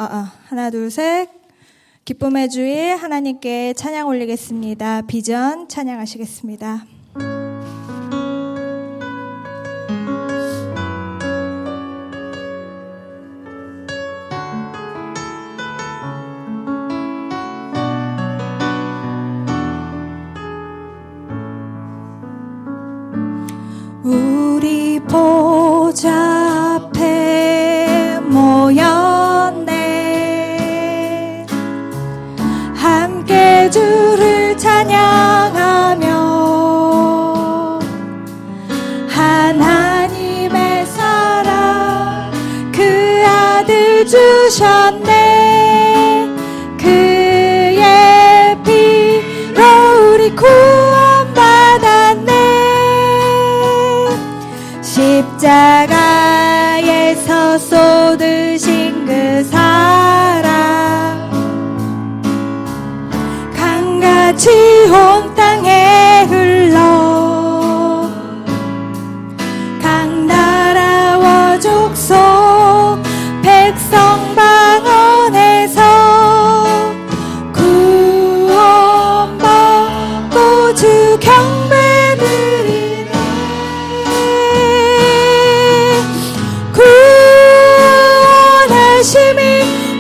하나, 둘, 셋. 기쁨의 주일 하나님께 찬양 올리겠습니다. 비전 찬양하시겠습니다. 우리 보좌 앞에 모였네. 함께 주를 찬양하며 하나님의 사랑 그 아들 주셨네. 그의 피로 우리 구원받았네. 십자가에서 쏟으신 그 사랑 강같이 온 땅에 흘러 각 나라와 족속 백성 방언에서 구원받고 주 경배 드리네. 구원하심이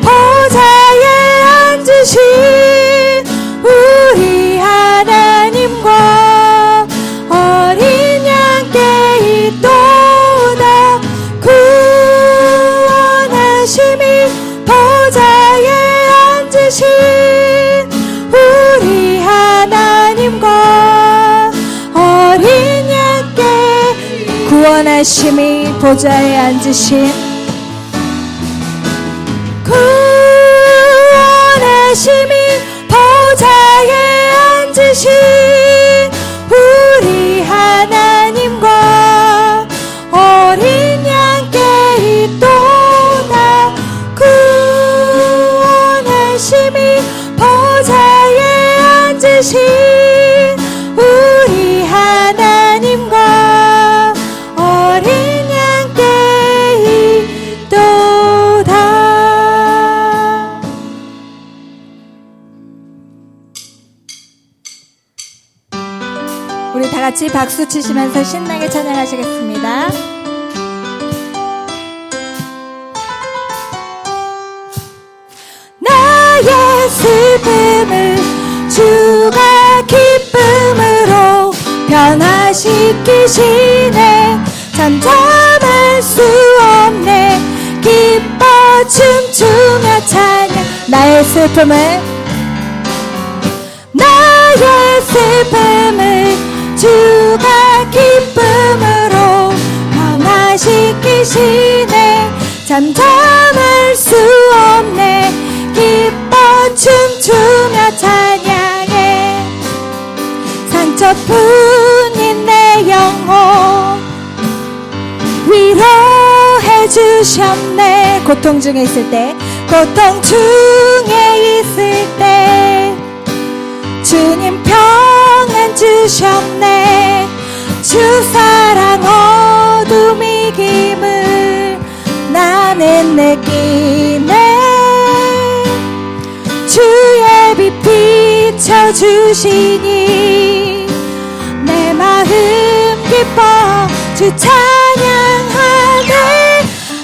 보좌에 앉으신 우리 하나님과 어린 양께 있도다. 구원하심이 보좌에 앉으신 우리 하나님과 어린 양께 구원하심이 보좌에 앉으신 구원하심이 보좌에 앉으신 우리 하나님과 어린 양께 있도다. 구원하심이 보좌에 앉으신 우리 하나님과 어린 양께 있도다. 우리 다 같이 박수 치시면서 신나게 찬양하시겠습니다. 나의 슬픔을 주가 기쁨으로 변화시키시네. 잠잠할 수 없네. 기뻐 춤추며 찬양. 나의 슬픔을 주가 기쁨으로 변화시키시네. 잠잠할 수 없네. 기뻐 춤추며 찬양해. 상처뿐인 내 영혼 위로해 주셨네. 고통 중에 있을 때, 고통 중에 있을 때 주님 평안 주셨네. 주 사랑 어둠 이김을 나는 느끼네. 주의 빛 비춰주시니 내 마음 기뻐 주 찬양하네.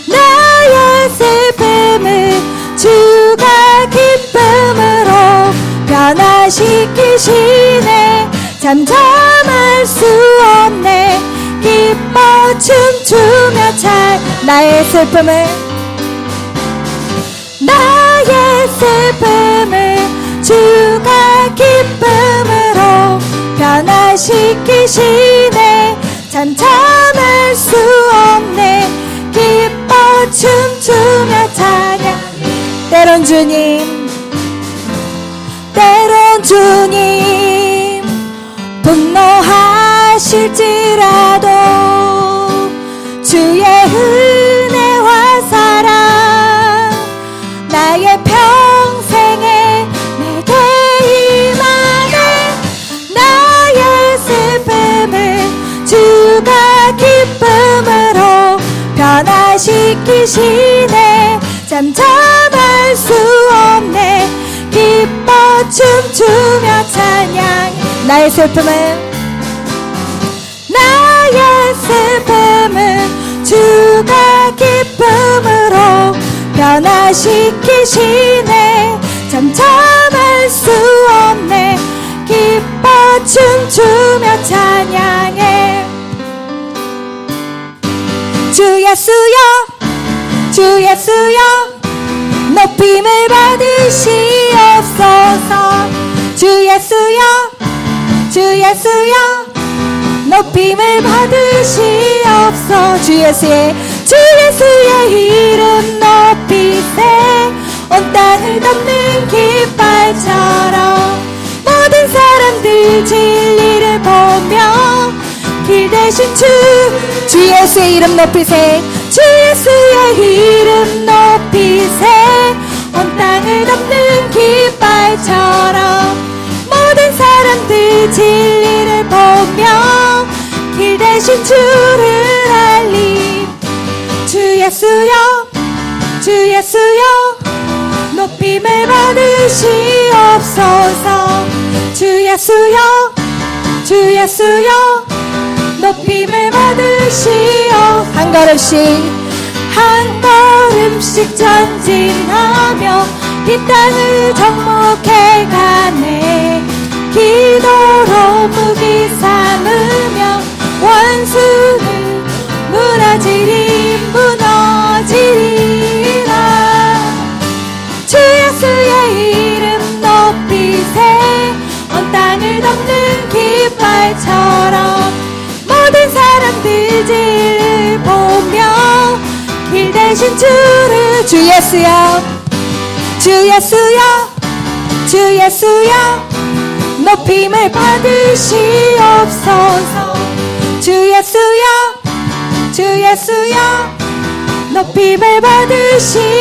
나의 슬픔을 주가 기쁨으로 변화시키시네. 잠잠할 수 없네. 기뻐 춤추며 찬. 나의 슬픔을 주가 기쁨으로 변화시키시네. 잠잠할 수 없네. 기뻐 춤추며 찬양. 때론 주님 분노하실지라도 주의 은혜와 사랑 나의 평생에 내게 임하네. 나의 슬픔을 주가 기쁨으로 변화시키시네. 잠잠할 춤추며 찬양. 나의 슬픔은 주가 기쁨으로 변화시키시네. 참 참을 수 없네. 기뻐 춤추며 찬양해. 주 예수여 주 예수여 높임을 받으시옵소서. 주 예수여 주 예수여 높임을 받으시옵소서. 주 예수의 이름 높이세. 온 땅을 덮는 깃발처럼 모든 사람들 진리를 보며 길 대신 주 예수의 이름 높이세. 주 예수의 이름 높이세. 온 땅을 덮는 깃발처럼 모든 사람들 진리를 보며 길 대신 주를 알리. 주 예수여 주 예수여 높임을 받으시옵소서. 주 예수여 주 예수여 높임을 받으시오. 한 걸음씩 전진하며 이 땅을 정복해 가네. 기도로 무기 삼으며 원수는 무너지리라. 주 예수의 이름 높이세. 온 땅을 덮는 깃발처럼 모든 사람들 진리를 보며 길 대신 주를. 주 예수여 주 예수여 주 예수여 높임을 받으시옵소서. 주 예수여 주 예수여 높임을 받으시옵소서.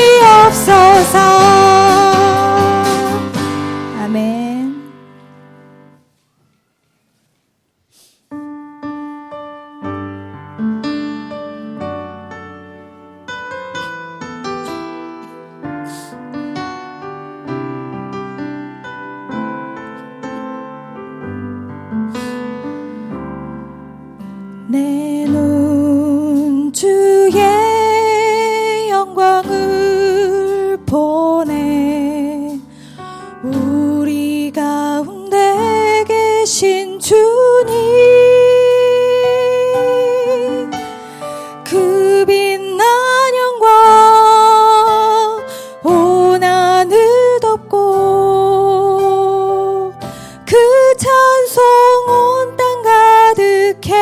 아멘. 내 눈 주의 영광을 보네. 우리 가운데 계신 주님 그 빛난 영광 온 하늘 덮고 그 찬송 온 땅 가득해.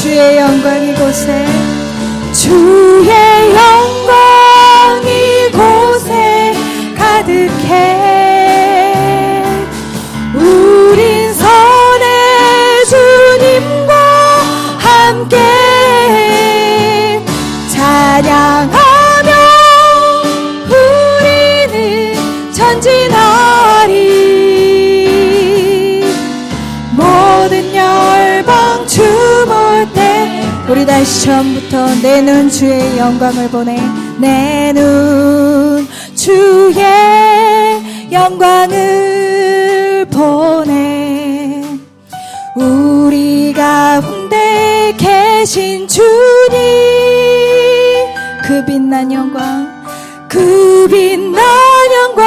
주의 영광 이곳에 주의 영광 이곳에 가득해. 우린 선의 주님과 함께 찬양하며 우리는 전진하리. 모든 열방 춤을 때 우리 다시 처음부터 내 눈 주의 영광을 보네. 내 눈 주의 영광을 보네. 우리 가운데 계신 주님 그 빛난 영광 그 빛난 영광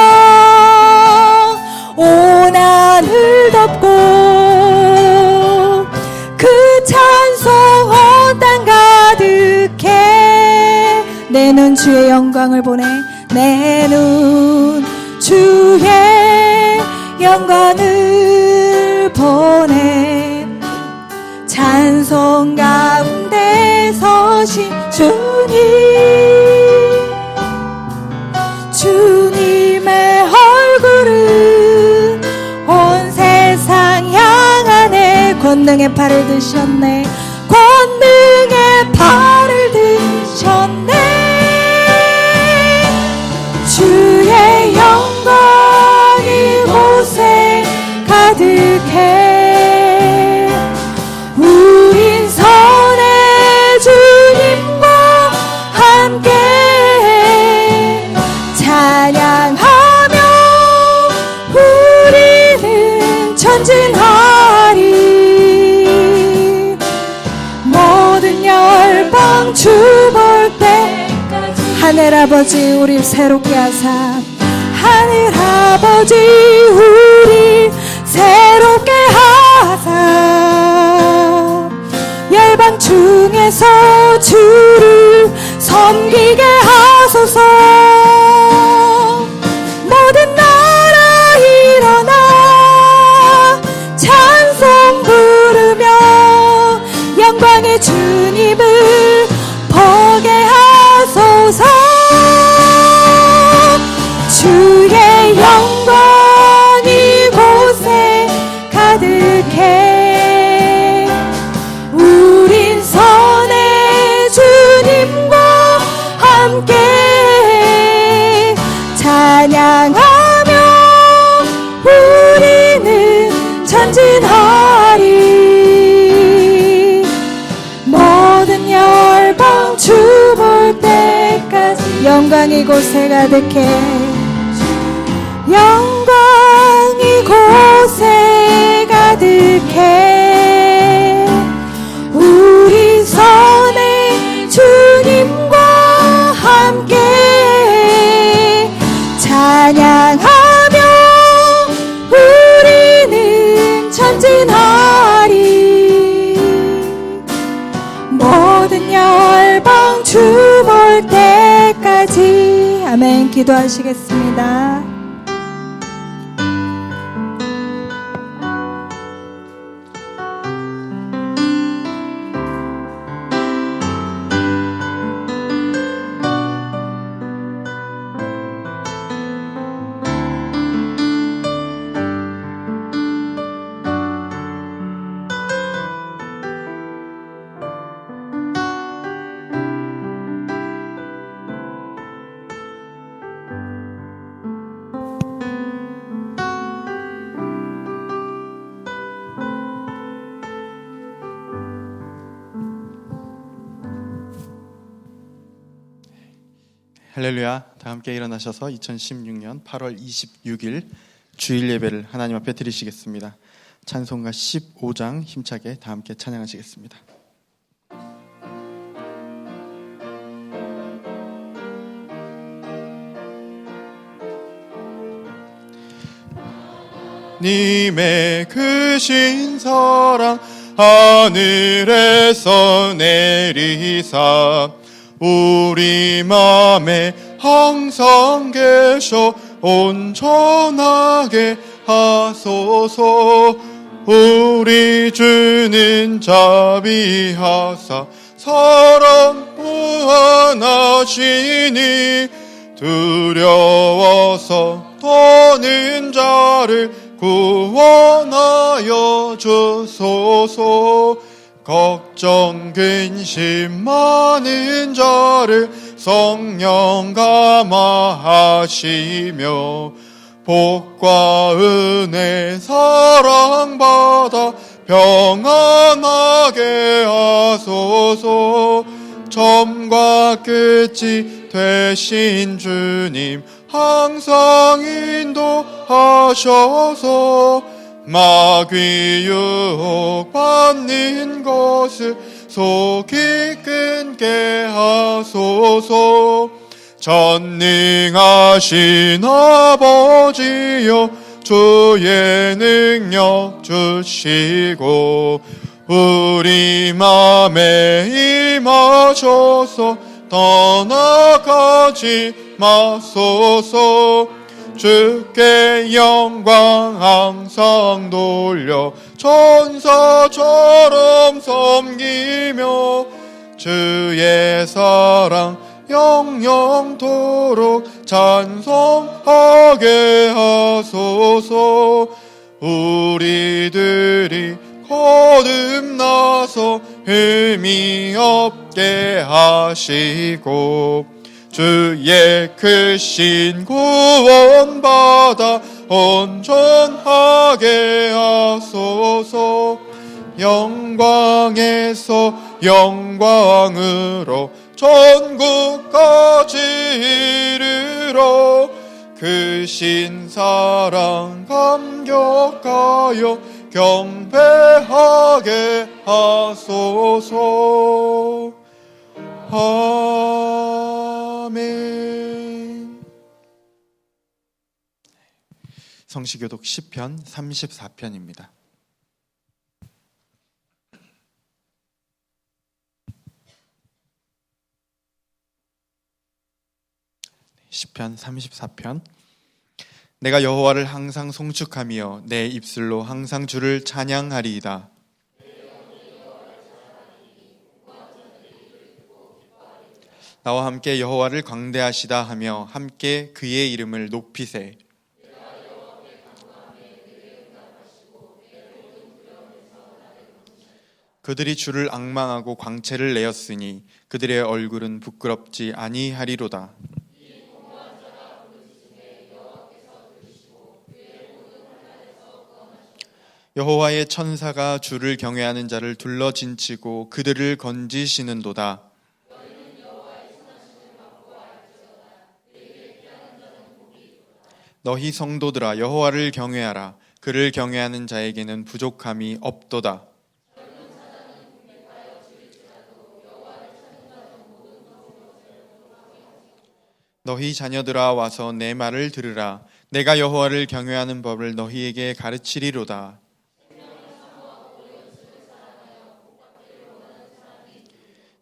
온 하늘 덮고 그 찬송 온 땅 가득해. 내 눈 주의 영광을 보네. 내 눈 주의 영광을 보네. 찬송 가운데 서신 주님 주님의 권능의 팔을 드셨네. 권능의 팔을 드셨네. 주의 영광 이곳에 가득해. 우린 선의 주님과 함께 찬양하며 우리는 전진하리. 모든 열방 주 볼 때까지 하늘아버지 우리 새롭게 하사, 하늘아버지 우리 새롭게 하사, 열방 중에서 주를 섬기게 하소서. 모든 나라 일어나 찬송 부르며 영광의 주님을 보게 하소서. 주의 영광 이곳에 가득해. 우린 선의 주님과 함께 찬양하며 우리는 전진하리. 모든 열방 주 볼 때까지 영광 이곳에 가득해. 영광 이곳에 가득해. 우리 선의 주님과 함께 찬양하며 우리는 전진하리. 모든 열방 주 볼 때까지. 아멘. 기도하시겠습니다. 할렐루야. 다 함께 일어나셔서 2016년 8월 26일 주일 예배를 하나님 앞에 드리시겠습니다. 찬송가 15장 힘차게 다 함께 찬양하시겠습니다. 님의 크신 사랑 하늘에서 내리사 우리 맘에 항상 계셔 온전하게 하소서. 우리 주는 자비하사 사랑 무한하시니 두려워서 떠는 자를 구원하여 주소서. 걱정 근심 많은 자를 성령 감화하시며 복과 은혜 사랑받아 평안하게 하소서. 처음과 끝이 되신 주님 항상 인도하셔서 마귀 유혹 받는 것을 속히 끊게 하소서. 전능하신 아버지여 주의 능력 주시고 우리 맘에 임하셔서 떠나가지 마소서. 주께 영광 항상 돌려 천사처럼 섬기며 주의 사랑 영영토록 찬송하게 하소서. 우리들이 거듭 흠이 없게 하시고 주의 크신 구원받아 온전하게 하소서. 영광에서 영광으로 전국까지 이르러 크신 사랑 감격하여 경배하게 하소서. 아멘. 성시교독 시편 34편입니다. 시편 34편. 내가 여호와를 항상 송축하며 내 입술로 항상 주를 찬양하리이다. 나와 함께 여호와를 광대하시다 하며 함께 그의 이름을 높이세. 그들이 주를 앙망하고 광채를 내었으니 그들의 얼굴은 부끄럽지 아니하리로다. 여호와의 천사가 주를 경외하는 자를 둘러 진치고 그들을 건지시는도다. 너희 성도들아 여호와를 경외하라. 그를 경외하는 자에게는 부족함이 없도다. 너희 자녀들아 와서 내 말을 들으라. 내가 여호와를 경외하는 법을 너희에게 가르치리로다.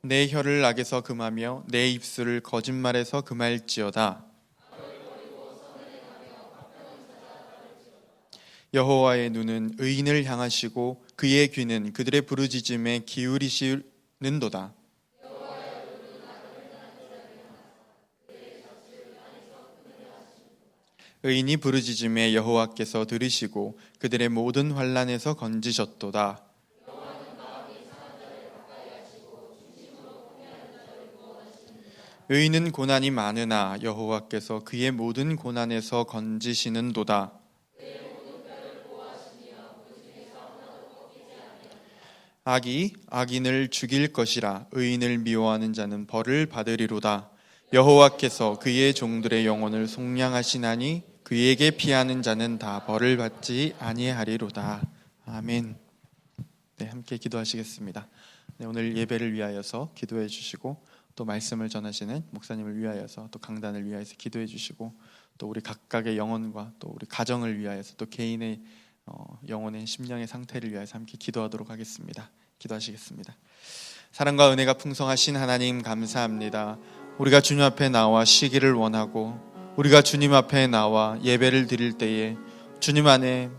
내 혀를 악에서 금하며 내 입술을 거짓말에서 금할지어다. 여호와의 눈은 의인을 향하시고 그의 귀는 그들의 부르짖음에 기울이시는도다. 의인이 부르짖음에 여호와께서 들으시고 그들의 모든 환난에서 건지셨도다. 의인은 고난이 많으나 여호와께서 그의 모든 고난에서 건지시는도다. 악이 악인을 죽일 것이라. 의인을 미워하는 자는 벌을 받으리로다. 여호와께서 그의 종들의 영혼을 속량하시나니 그에게 피하는 자는 다 벌을 받지 아니하리로다. 아멘. 네, 함께 기도하시겠습니다. 네, 오늘 예배를 위하여서 기도해 주시고 또 말씀을 전하시는 목사님을 위하여서 또 강단을 위하여서 기도해 주시고 또 우리 각각의 영혼과 또 우리 가정을 위하여서 또 개인의 영혼의 심령의 상태를 위하여서 함께 기도하도록 하겠습니다. 기도하시겠습니다. 사랑과 은혜가 풍성하신 하나님 감사합니다. 우리가 주님 앞에 나와 쉬기를 원하고 우리가 주님 앞에 나와 예배를 드릴 때에 주님 안에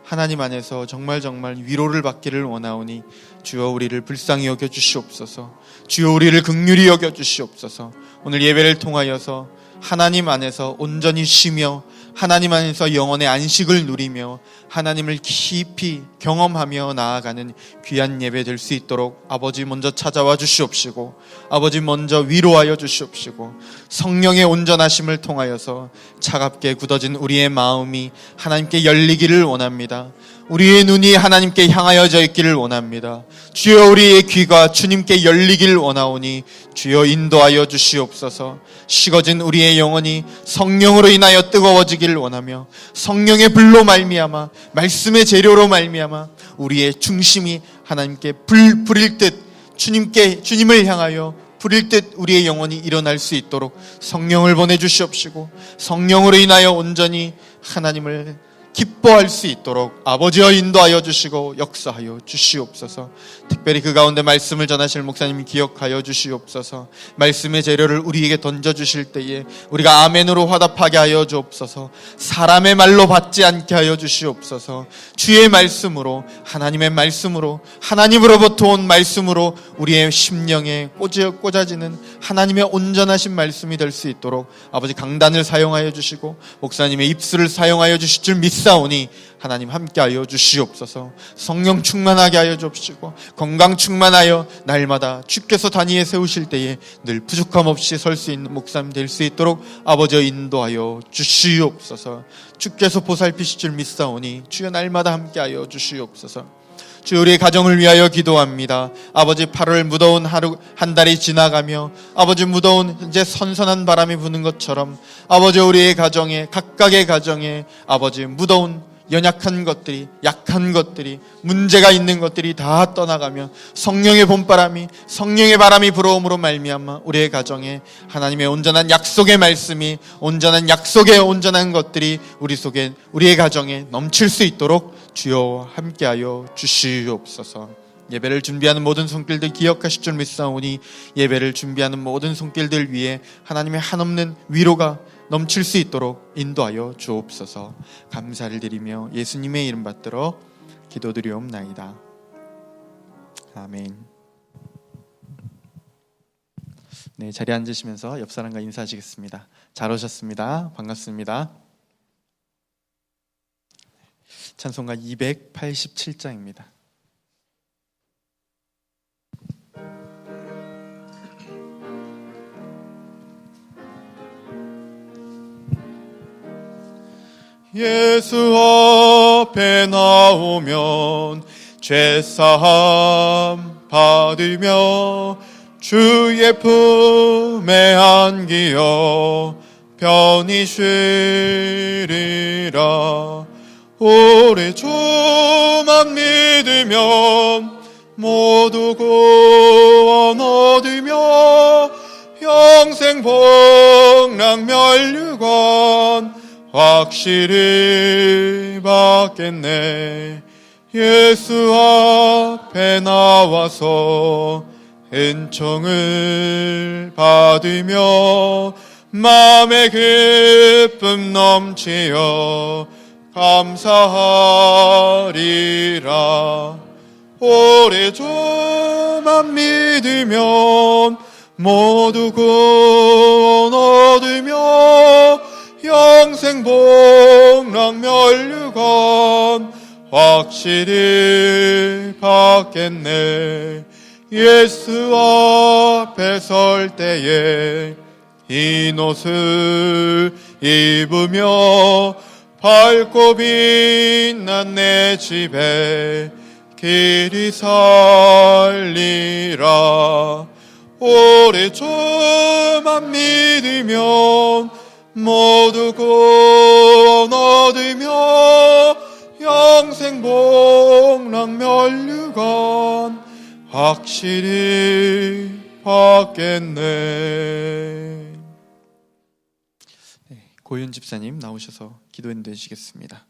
하나님 안에서 정말 위로를 받기를 원하오니 주여 우리를 불쌍히 여겨주시옵소서. 주여 우리를 긍휼히 여겨주시옵소서. 오늘 예배를 통하여서 하나님 안에서 온전히 쉬며 하나님 안에서 영혼의 안식을 누리며 하나님을 깊이 경험하며 나아가는 귀한 예배 될 수 있도록 아버지 먼저 찾아와 주시옵시고 아버지 먼저 위로하여 주시옵시고 성령의 온전하심을 통하여서 차갑게 굳어진 우리의 마음이 하나님께 열리기를 원합니다. 우리의 눈이 하나님께 향하여져 있기를 원합니다. 주여 우리의 귀가 주님께 열리기를 원하오니 주여 인도하여 주시옵소서. 식어진 우리의 영혼이 성령으로 인하여 뜨거워지기를 원하며 성령의 불로 말미암아 말씀의 재료로 말미암아 우리의 중심이 하나님께 불일 듯 주님을 향하여 불일 듯 우리의 영혼이 일어날 수 있도록 성령을 보내주시옵시고 성령으로 인하여 온전히 하나님을 기뻐할 수 있도록 아버지여 인도하여 주시고 역사하여 주시옵소서. 특별히 그 가운데 말씀을 전하실 목사님 기억하여 주시옵소서. 말씀의 재료를 우리에게 던져주실 때에 우리가 아멘으로 화답하게 하여 주옵소서. 사람의 말로 받지 않게 하여 주시옵소서. 주의 말씀으로 하나님의 말씀으로 하나님으로부터 온 말씀으로 우리의 심령에 꽂아지는 하나님의 온전하신 말씀이 될 수 있도록 아버지 강단을 사용하여 주시고 목사님의 입술을 사용하여 주실 줄 믿습니다. 믿사오니 하나님 함께하여 주시옵소서. 성령 충만하게 하여 주옵시고 건강 충만하여 날마다 주께서 단위에 세우실 때에 늘 부족함 없이 설 수 있는 목사님 될 수 있도록 아버지여 인도하여 주시옵소서. 주께서 보살피실 줄 믿사오니 주여 날마다 함께하여 주시옵소서. 주여 우리의 가정을 위하여 기도합니다. 아버지 8월 무더운 하루 한 달이 지나가며 아버지 무더운 이제 선선한 바람이 부는 것처럼 아버지 우리의 가정에 각각의 가정에 아버지 무더운 연약한 것들이 약한 것들이 문제가 있는 것들이 다 떠나가며 성령의 봄바람이 성령의 바람이 불어옴으로 말미암아 우리의 가정에 하나님의 온전한 약속의 말씀이 온전한 약속의 온전한 것들이 우리 속에 우리의 가정에 넘칠 수 있도록 주여 함께하여 주시옵소서. 예배를 준비하는 모든 손길들 기억하실 줄 믿사오니 예배를 준비하는 모든 손길들 위에 하나님의 한없는 위로가 넘칠 수 있도록 인도하여 주옵소서. 감사를 드리며 예수님의 이름 받들어 기도드리옵나이다. 아멘. 네, 자리에 앉으시면서 옆 사람과 인사하시겠습니다. 잘 오셨습니다. 반갑습니다. 찬송가 287장입니다. 예수 앞에 나오면 죄사함 받으며 주의 품에 안기어 편히 쉬리라. 오래 주만 믿으면 모두 구원 얻으며 영생 복락 면류관 확실히 받겠네. 예수 앞에 나와서 은총을 받으며 마음의 기쁨 넘치어 감사하리라. 오래 주만 믿으면 모두 구원 얻으며 영생 복락 면류관 확실히 받겠네. 예수 앞에 설 때에 흰 옷을 입으며 밝고 빛난 내 집에 길이 살리라. 오래 주만 믿으면 모두 구원 얻으며 영생 복락 면류관 확실히 받겠네. 고윤 집사님 나오셔서 기도해 주시겠습니다.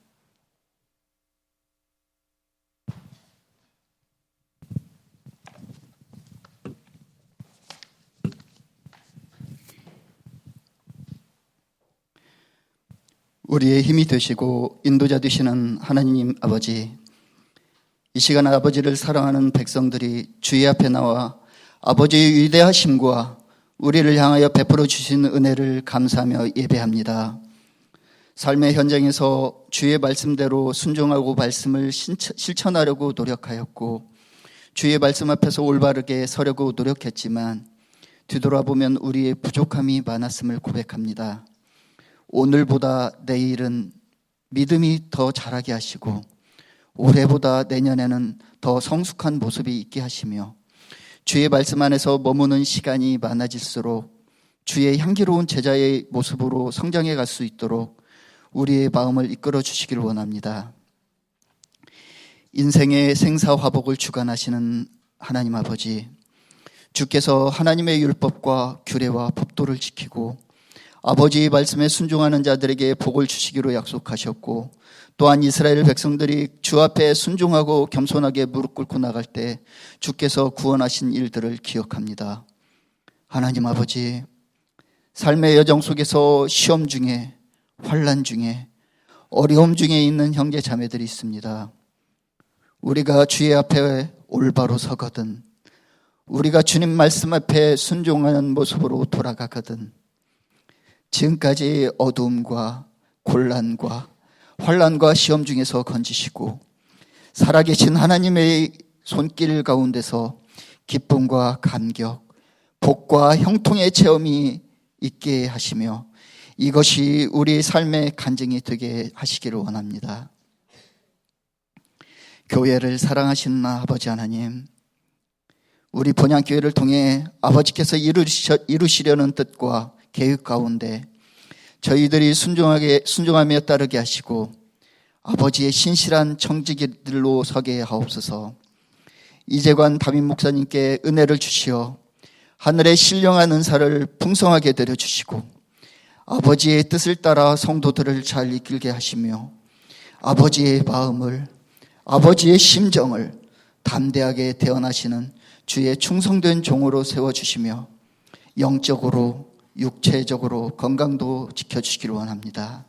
우리의 힘이 되시고 인도자 되시는 하나님 아버지, 이 시간 아버지를 사랑하는 백성들이 주의 앞에 나와 아버지의 위대하심과 우리를 향하여 베풀어 주신 은혜를 감사하며 예배합니다. 삶의 현장에서 주의 말씀대로 순종하고 말씀을 실천하려고 노력하였고 주의 말씀 앞에서 올바르게 서려고 노력했지만 뒤돌아보면 우리의 부족함이 많았음을 고백합니다. 오늘보다 내일은 믿음이 더 자라게 하시고 올해보다 내년에는 더 성숙한 모습이 있게 하시며 주의 말씀 안에서 머무는 시간이 많아질수록 주의 향기로운 제자의 모습으로 성장해 갈 수 있도록 우리의 마음을 이끌어 주시길 원합니다. 인생의 생사화복을 주관하시는 하나님 아버지, 주께서 하나님의 율법과 규례와 법도를 지키고 아버지의 말씀에 순종하는 자들에게 복을 주시기로 약속하셨고 또한 이스라엘 백성들이 주 앞에 순종하고 겸손하게 무릎 꿇고 나갈 때 주께서 구원하신 일들을 기억합니다. 하나님 아버지, 삶의 여정 속에서 시험 중에 환난 중에 어려움 중에 있는 형제 자매들이 있습니다. 우리가 주의 앞에 올바로 서거든, 우리가 주님 말씀 앞에 순종하는 모습으로 돌아가거든 지금까지 어두움과 곤란과 환난과 시험 중에서 건지시고 살아계신 하나님의 손길 가운데서 기쁨과 감격, 복과 형통의 체험이 있게 하시며 이것이 우리 삶의 간증이 되게 하시기를 원합니다. 교회를 사랑하시는 아버지 하나님, 우리 본향교회를 통해 아버지께서 이루시려는 뜻과 계획 가운데 저희들이 순종하며 따르게 하시고 아버지의 신실한 청지기들로 서게 하옵소서. 이재관 담임 목사님께 은혜를 주시어 하늘의 신령한 은사를 풍성하게 내려주시고 아버지의 뜻을 따라 성도들을 잘 이끌게 하시며 아버지의 마음을, 아버지의 심정을 담대하게 대언하시는 주의 충성된 종으로 세워주시며 영적으로 육체적으로 건강도 지켜주시기를 원합니다.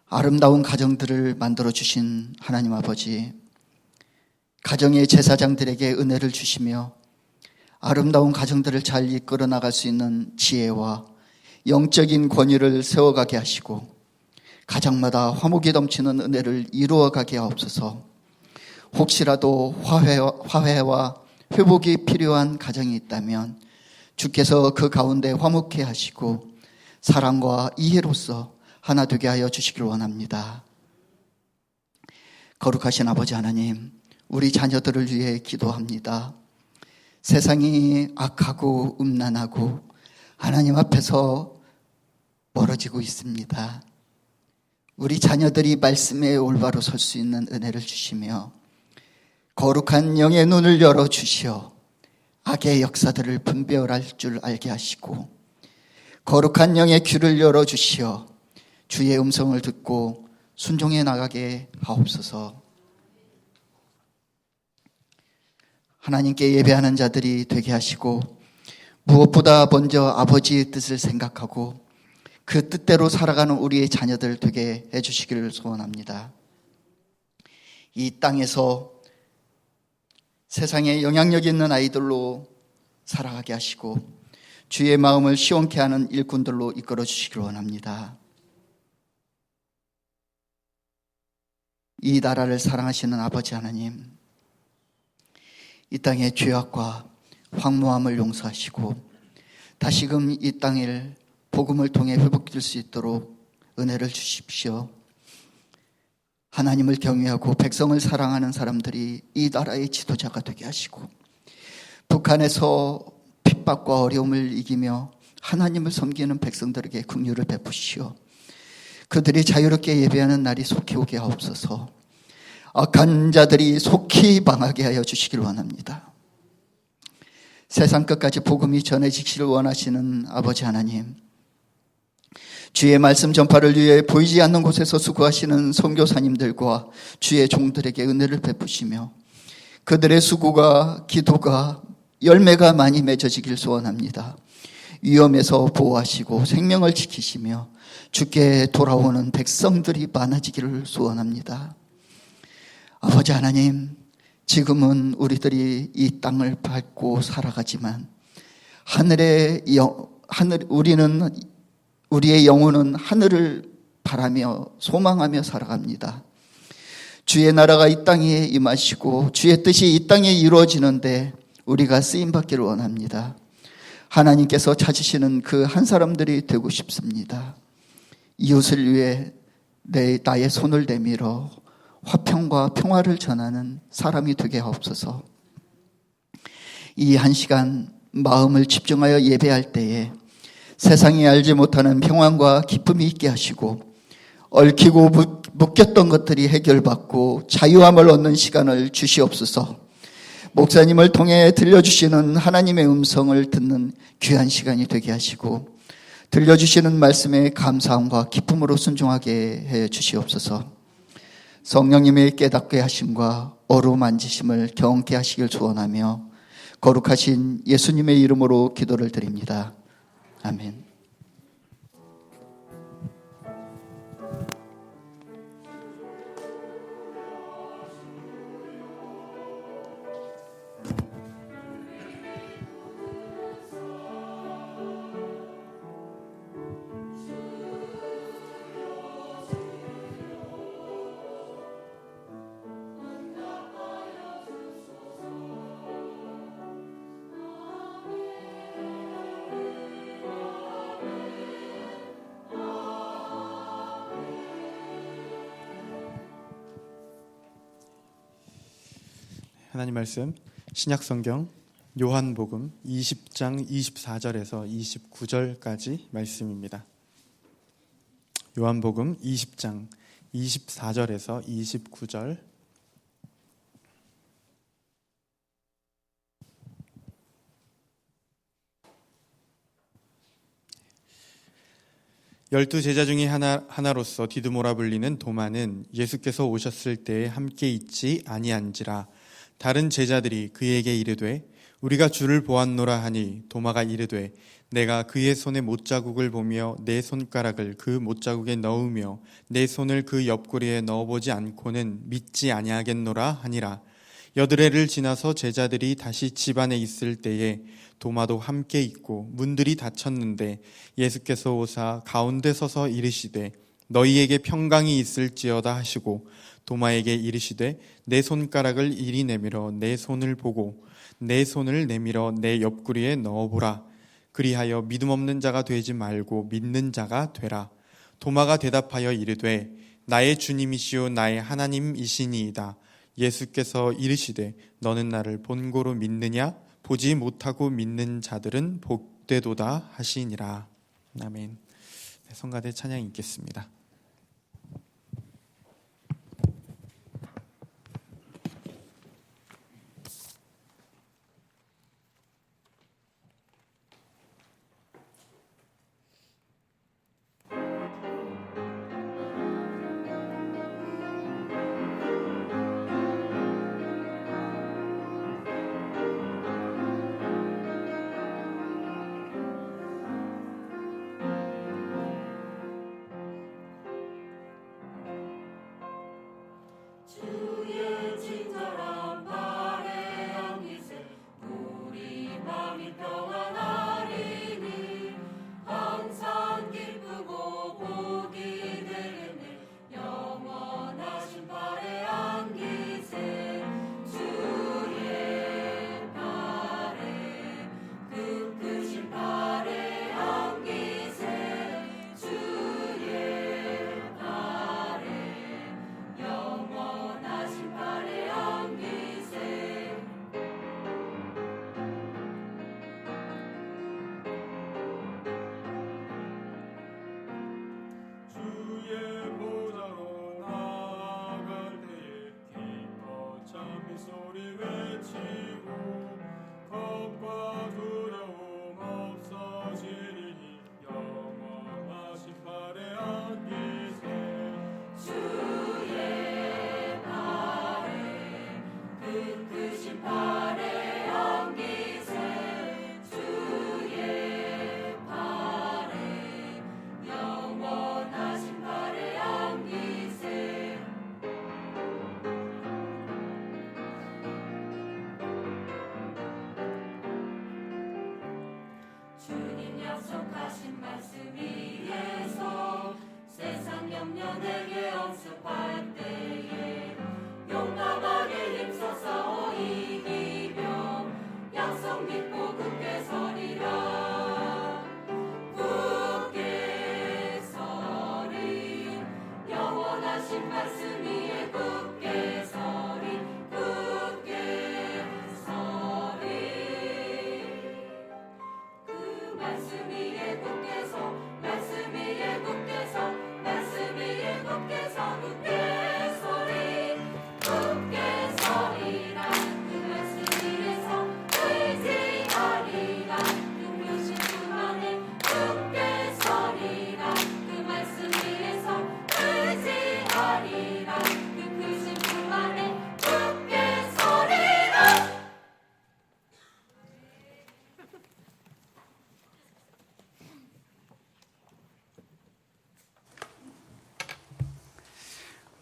아름다운 가정들을 만들어주신 하나님 아버지, 가정의 제사장들에게 은혜를 주시며 아름다운 가정들을 잘 이끌어 나갈 수 있는 지혜와 영적인 권위를 세워가게 하시고 가정마다 화목이 넘치는 은혜를 이루어가게 하옵소서. 혹시라도 화해와 회복이 필요한 가정이 있다면 주께서 그 가운데 화목케 하시고 사랑과 이해로서 하나 되게 하여 주시기를 원합니다. 거룩하신 아버지 하나님, 우리 자녀들을 위해 기도합니다. 세상이 악하고 음란하고 하나님 앞에서 멀어지고 있습니다. 우리 자녀들이 말씀에 올바로 설 수 있는 은혜를 주시며 거룩한 영의 눈을 열어주시어 악의 역사들을 분별할 줄 알게 하시고 거룩한 영의 귀를 열어주시어 주의 음성을 듣고 순종해 나가게 하옵소서. 하나님께 예배하는 자들이 되게 하시고 무엇보다 먼저 아버지의 뜻을 생각하고 그 뜻대로 살아가는 우리의 자녀들 되게 해주시기를 소원합니다. 이 땅에서 세상에 영향력 있는 아이들로 살아가게 하시고 주의 마음을 시원케 하는 일꾼들로 이끌어 주시기를 원합니다. 이 나라를 사랑하시는 아버지 하나님, 이 땅의 죄악과 황무함을 용서하시고 다시금 이 땅을 복음을 통해 회복될 수 있도록 은혜를 주십시오. 하나님을 경외하고 백성을 사랑하는 사람들이 이 나라의 지도자가 되게 하시고 북한에서 핍박과 어려움을 이기며 하나님을 섬기는 백성들에게 긍휼을 베푸시오. 그들이 자유롭게 예배하는 날이 속히 오게 하옵소서. 악한 자들이 속히 망하게 하여 주시길 원합니다. 세상 끝까지 복음이 전해지기를 원하시는 아버지 하나님, 주의 말씀 전파를 위해 보이지 않는 곳에서 수고하시는 선교사님들과 주의 종들에게 은혜를 베푸시며 그들의 수고가 기도가 열매가 많이 맺어지길 소원합니다. 위험에서 보호하시고 생명을 지키시며 주께 돌아오는 백성들이 많아지기를 소원합니다. 아버지 하나님, 지금은 우리들이 이 땅을 밟고 살아가지만 우리의 영혼은 하늘을 바라며 소망하며 살아갑니다. 주의 나라가 이 땅에 임하시고 주의 뜻이 이 땅에 이루어지는데 우리가 쓰임받기를 원합니다. 하나님께서 찾으시는 그 한 사람들이 되고 싶습니다. 이웃을 위해 나의 손을 내밀어 화평과 평화를 전하는 사람이 되게 하옵소서. 이 한 시간 마음을 집중하여 예배할 때에 세상이 알지 못하는 평안과 기쁨이 있게 하시고 얽히고 묶였던 것들이 해결받고 자유함을 얻는 시간을 주시옵소서. 목사님을 통해 들려주시는 하나님의 음성을 듣는 귀한 시간이 되게 하시고 들려주시는 말씀에 감사함과 기쁨으로 순종하게 해 주시옵소서. 성령님의 깨닫게 하심과 어루만지심을 경험케 하시길 소원하며 거룩하신 예수님의 이름으로 기도를 드립니다. 아멘. 하나님 말씀 신약성경 요한복음 20장 24절에서 29절까지 말씀입니다. 요한복음 20장 24절에서 29절. 열두 제자 중에 하나로서 디드모라 불리는 도마는 예수께서 오셨을 때에 함께 있지 아니한지라. 다른 제자들이 그에게 이르되 우리가 주를 보았노라 하니 도마가 이르되 내가 그의 손에 못자국을 보며 내 손가락을 그 못자국에 넣으며 내 손을 그 옆구리에 넣어보지 않고는 믿지 아니하겠노라 하니라. 여드레를 지나서 제자들이 다시 집 안에 있을 때에 도마도 함께 있고 문들이 닫혔는데 예수께서 오사 가운데 서서 이르시되 너희에게 평강이 있을지어다 하시고 도마에게 이르시되 내 손가락을 이리 내밀어 내 손을 보고 내 손을 내밀어 내 옆구리에 넣어보라. 그리하여 믿음 없는 자가 되지 말고 믿는 자가 되라. 도마가 대답하여 이르되 나의 주님이시오 나의 하나님이시니이다. 예수께서 이르시되 너는 나를 본고로 믿느냐? 보지 못하고 믿는 자들은 복되도다 하시니라. 아멘. 성가대 찬양 읽겠습니다.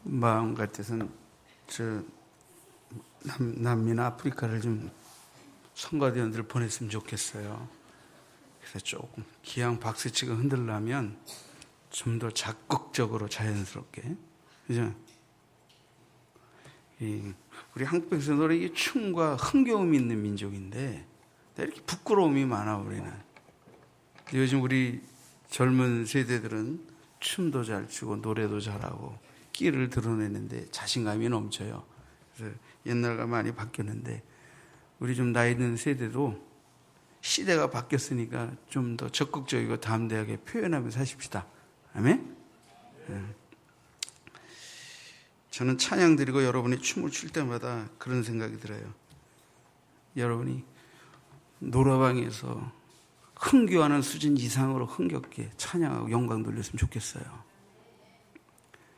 마음 같아서는 남미나 아프리카를 좀 성가대원들을 보냈으면 좋겠어요. 그래서 조금 기왕 박수치고 흔들려면 좀 더 적극적으로 자연스럽게, 그죠? 우리 한국 백성 노래 이게 춤과 흥겨움이 있는 민족인데 이렇게 부끄러움이 많아 우리는. 요즘 우리 젊은 세대들은 춤도 잘 추고 노래도 잘하고 끼를 드러내는데 자신감이 넘쳐요. 그래서 옛날과 많이 바뀌었는데 우리 좀 나이 든 세대도 시대가 바뀌었으니까 좀 더 적극적이고 담대하게 표현하면서 하십시다. 아멘? 저는 찬양 드리고 여러분이 춤을 출 때마다 그런 생각이 들어요. 여러분이 노래방에서 흥겨워하는 수준 이상으로 흥겹게 찬양하고 영광 돌렸으면 좋겠어요.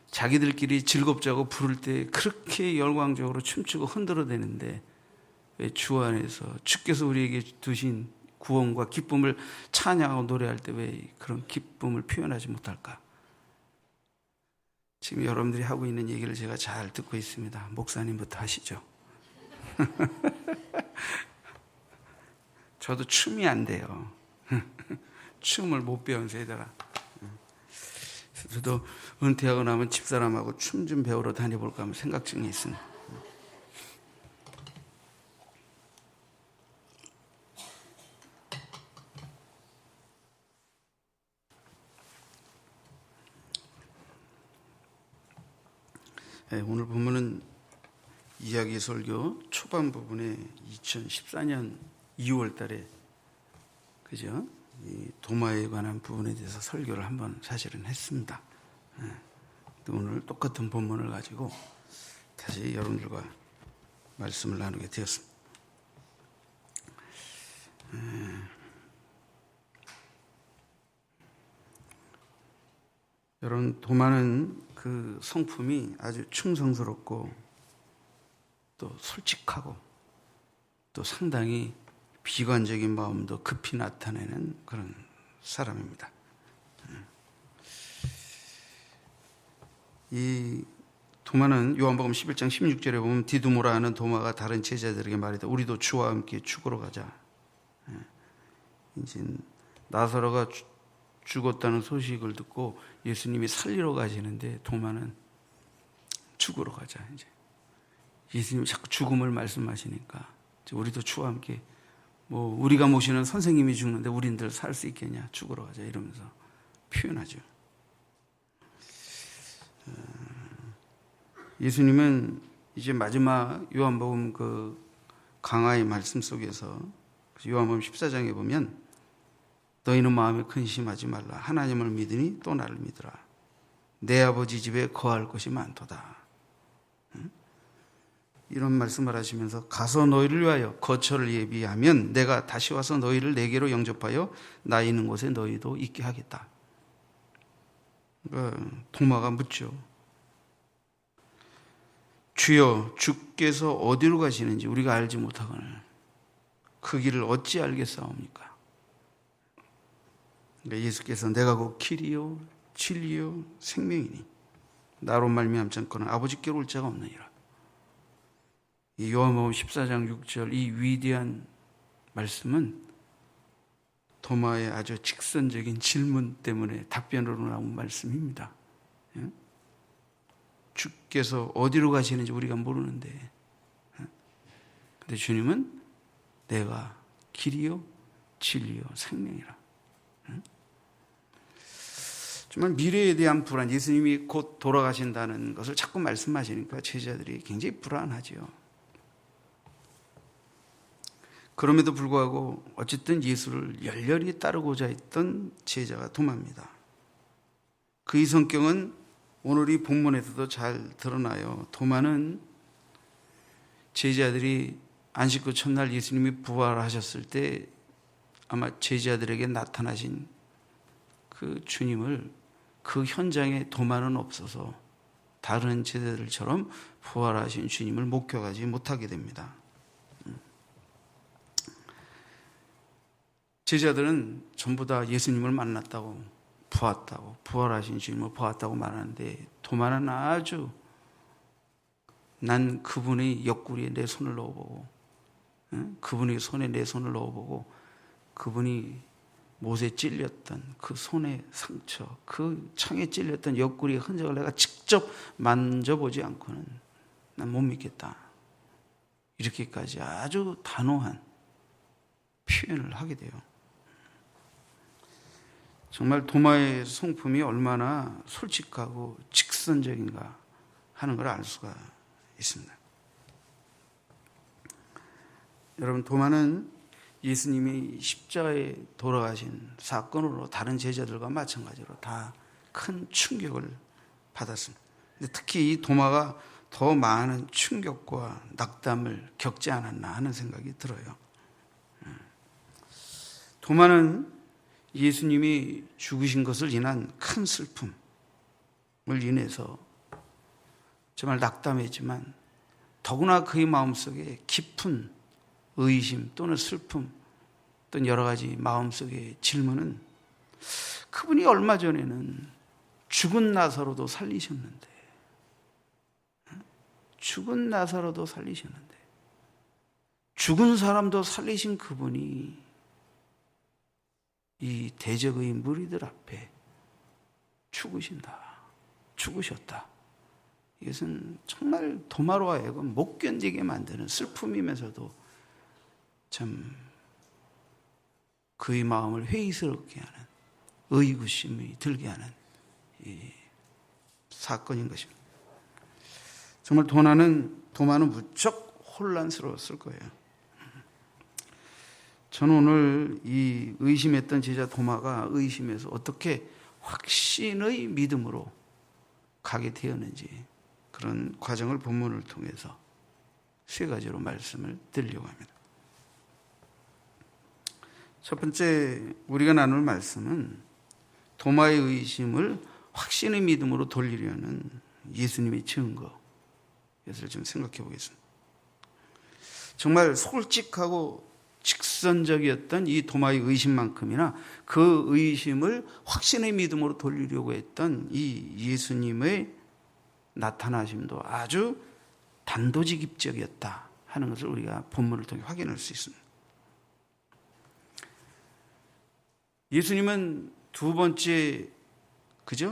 자기들끼리 즐겁자고 부를 때 그렇게 열광적으로 춤추고 흔들어대는데 왜 주 안에서 주께서 우리에게 두신 구원과 기쁨을 찬양하고 노래할 때 왜 그런 기쁨을 표현하지 못할까? 지금 여러분들이 하고 있는 얘기를 제가 잘 듣고 있습니다. 목사님부터 하시죠. 저도 춤이 안 돼요. 춤을 못 배운 세대라. 저도 은퇴하고 나면 집사람하고 춤 좀 배우러 다녀볼까 하면 생각 중에 있습니다. 네, 오늘 본문은 이야기 설교 초반 부분에 2014년 2월 달에 그죠? 이 도마에 관한 부분에 대해서 설교를 한번 사실은 했습니다. 오늘 똑같은 본문을 가지고 다시 여러분들과 말씀을 나누게 되었습니다. 여러분, 도마는 그 성품이 아주 충성스럽고 또 솔직하고 또 상당히 비관적인 마음도 급히 나타내는 그런 사람입니다. 이 도마는 요한복음 11장 16절에 보면 디두모라 하는 도마가 다른 제자들에게 말이다. 우리도 주와 함께 죽으러 가자. 이제 나사로가 죽었다는 소식을 듣고 예수님이 살리러 가시는데 도마는 죽으러 가자. 이제 예수님이 자꾸 죽음을 말씀하시니까 우리도 주와 함께 뭐 우리가 모시는 선생님이 죽는데 우린들 살 수 있겠냐, 죽으러 가자 이러면서 표현하죠. 예수님은 이제 마지막 요한복음 그 강화의 말씀 속에서 요한복음 14장에 보면 너희는 마음에 근심하지 말라. 하나님을 믿으니 또 나를 믿으라. 내 아버지 집에 거할 것이 많도다. 이런 말씀을 하시면서 가서 너희를 위하여 거처를 예비하면 내가 다시 와서 너희를 내게로 영접하여 나 있는 곳에 너희도 있게 하겠다. 그러니까 도마가 묻죠. 주여, 주께서 어디로 가시는지 우리가 알지 못하거늘 그 길을 어찌 알겠사옵니까? 그러니까 예수께서 내가 곧 길이요 진리요 생명이니 나로 말미암지 않고는 아버지께로 올 자가 없느니라. 이 요한복음 14장 6절 이 위대한 말씀은 도마의 아주 직선적인 질문 때문에 답변으로 나온 말씀입니다. 주께서 어디로 가시는지 우리가 모르는데 근데 주님은 내가 길이요 진리요 생명이라. 정말 미래에 대한 불안, 예수님이 곧 돌아가신다는 것을 자꾸 말씀하시니까 제자들이 굉장히 불안하죠. 그럼에도 불구하고 어쨌든 예수를 열렬히 따르고자 했던 제자가 도마입니다. 그의 성격은 오늘 이 본문에서도 잘 드러나요. 도마는 제자들이 안식구 첫날 예수님이 부활하셨을 때 아마 제자들에게 나타나신 그 주님을 그 현장에 도마는 없어서 다른 제자들처럼 부활하신 주님을 목격하지 못하게 됩니다. 제자들은 전부 다 예수님을 만났다고 보았다고 부활하신 주님을 보았다고 말하는데 도마는 아주 난 그분의 옆구리에 내 손을 넣어보고 그분의 손에 내 손을 넣어보고 그분이 못에 찔렸던 그 손의 상처 그 창에 찔렸던 옆구리의 흔적을 내가 직접 만져보지 않고는 난 못 믿겠다. 이렇게까지 아주 단호한 표현을 하게 돼요. 정말 도마의 성품이 얼마나 솔직하고 직선적인가 하는 걸 알 수가 있습니다. 여러분, 도마는 예수님이 십자가에 돌아가신 사건으로 다른 제자들과 마찬가지로 다 큰 충격을 받았습니다. 특히 이 도마가 더 많은 충격과 낙담을 겪지 않았나 하는 생각이 들어요. 도마는 예수님이 죽으신 것을 인한 큰 슬픔을 인해서 정말 낙담했지만 더구나 그의 마음속에 깊은 의심 또는 슬픔 또는 여러 가지 마음속의 질문은 그분이 얼마 전에는 죽은 나사로도 살리셨는데 죽은 사람도 살리신 그분이 이 대적의 무리들 앞에 죽으셨다. 이것은 정말 도마로 하여금 못 견디게 만드는 슬픔이면서도 참 그의 마음을 회의스럽게 하는, 의구심이 들게 하는 이 사건인 것입니다. 정말 도마는 무척 혼란스러웠을 거예요. 저는 오늘 이 의심했던 제자 도마가 의심에서 어떻게 확신의 믿음으로 가게 되었는지 그런 과정을 본문을 통해서 세 가지로 말씀을 드리려고 합니다. 첫 번째 우리가 나눌 말씀은 도마의 의심을 확신의 믿음으로 돌리려는 예수님의 증거, 이것을 좀 생각해 보겠습니다. 정말 솔직하고 직선적이었던 이 도마의 의심만큼이나 그 의심을 확신의 믿음으로 돌리려고 했던 이 예수님의 나타나심도 아주 단도직입적이었다 하는 것을 우리가 본문을 통해 확인할 수 있습니다. 예수님은 두 번째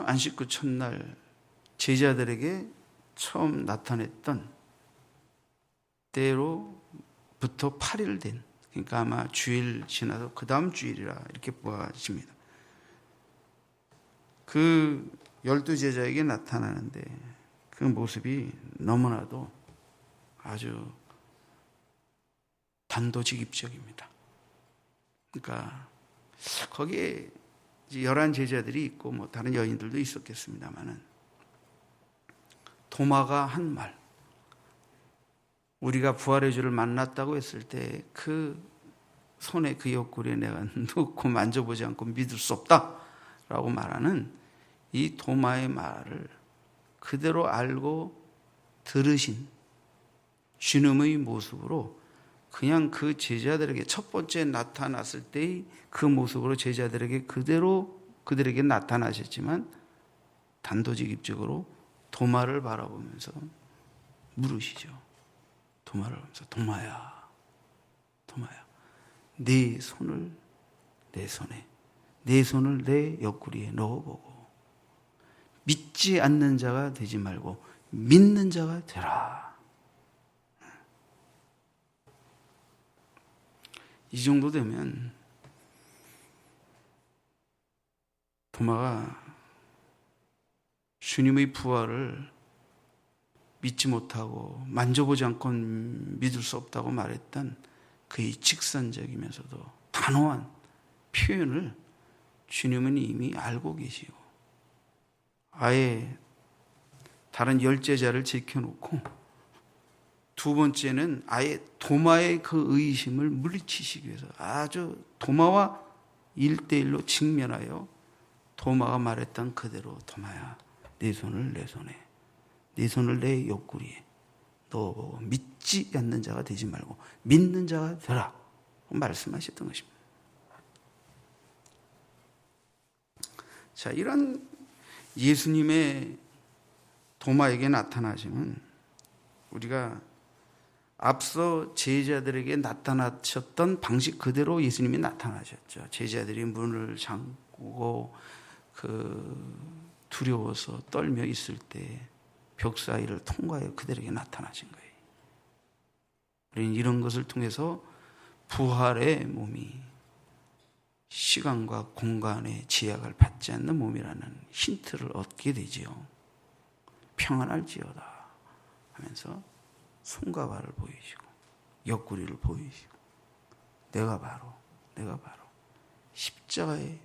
안식구 첫날 제자들에게 처음 나타냈던 때로부터 8일 된, 그러니까 아마 주일 지나서 그 다음 주일이라 이렇게 보아집니다. 그 12제자에게 나타나는데 그 모습이 너무나도 아주 단도직입적입니다. 그러니까 거기에 11제자들이 있고 뭐 다른 여인들도 있었겠습니다만은 도마가 한 말, 우리가 부활의 주를 만났다고 했을 때 그 손에 그 옆구리에 내가 놓고 만져보지 않고 믿을 수 없다라고 말하는 이 도마의 말을 그대로 알고 들으신 주님의 모습으로 그냥 그 제자들에게 첫 번째 나타났을 때의 그 모습으로 제자들에게 그들에게 나타나셨지만 단도직입적으로 도마를 바라보면서 물으시죠. 도마를 보면서 도마야, 네 손을 내 손에, 내 손을 내 옆구리에 넣어보고 믿지 않는 자가 되지 말고 믿는 자가 되라. 이 정도 되면 도마가 주님의 부활을 믿지 못하고 만져보지 않고 믿을 수 없다고 말했던 그의 직선적이면서도 단호한 표현을 주님은 이미 알고 계시고 아예 다른 10제자를 제껴놓고 두 번째는 아예 도마의 그 의심을 물리치시기 위해서 아주 도마와 1대1로 직면하여 도마가 말했던 그대로 도마야, 네 손을 내 손에, 네 손을 내 옆구리에 넣어보고 믿지 않는 자가 되지 말고 믿는 자가 되라 말씀하셨던 것입니다. 자, 이런 예수님의 도마에게 나타나심은 우리가 앞서 제자들에게 나타나셨던 방식 그대로 예수님이 나타나셨죠. 제자들이 문을 잠그고 두려워서 떨며 있을 때 벽 사이를 통과해 그들에게 나타나신 거예요. 우리는 이런 것을 통해서 부활의 몸이 시간과 공간의 제약을 받지 않는 몸이라는 힌트를 얻게 되지요. 평안할지어다 하면서 손과 발을 보이시고 옆구리를 보이시고 내가 바로 십자가에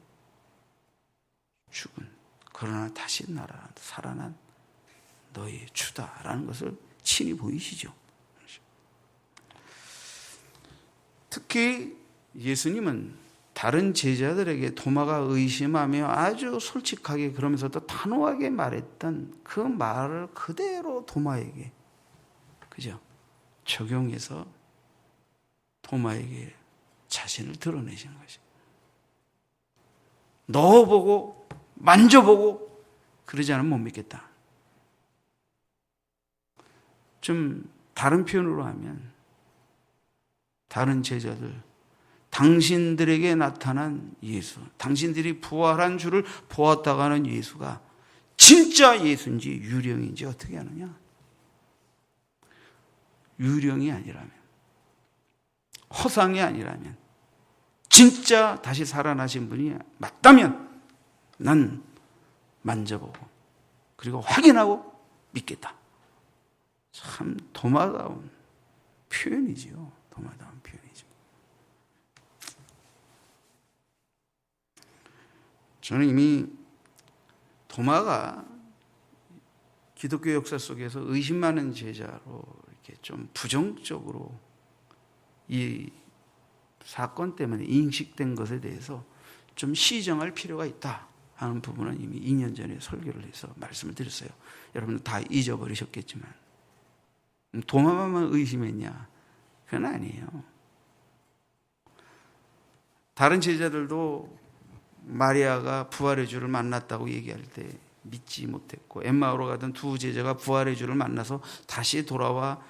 죽은 그러나 다시 살아난 너의 주다라는 것을 친히 보이시죠. 특히 예수님은 다른 제자들에게 도마가 의심하며 아주 솔직하게 그러면서도 단호하게 말했던 그 말을 그대로 도마에게 그죠? 적용해서 도마에게 자신을 드러내시는 것이. 넣어보고 만져보고 그러지 않으면 못 믿겠다. 좀 다른 표현으로 하면 다른 제자들, 당신들에게 나타난 예수, 당신들이 부활한 주를 보았다고 하는 예수가 진짜 예수인지 유령인지 어떻게 하느냐? 유령이 아니라면, 허상이 아니라면, 진짜 다시 살아나신 분이 맞다면 난 만져보고 그리고 확인하고 믿겠다. 참 도마다운 표현이지요. 도마다운 표현이죠. 저는 이미 도마가 기독교 역사 속에서 의심 많은 제자로 이렇게 좀 부정적으로 이 사건 때문에 인식된 것에 대해서 좀 시정할 필요가 있다 하는 부분은 이미 2년 전에 설교를 해서 말씀을 드렸어요. 여러분들 다 잊어버리셨겠지만 도마만 의심했냐? 그건 아니에요. 다른 제자들도 마리아가 부활의 주를 만났다고 얘기할 때 믿지 못했고 엠마오로 가던 두 제자가 부활의 주를 만나서 다시 돌아와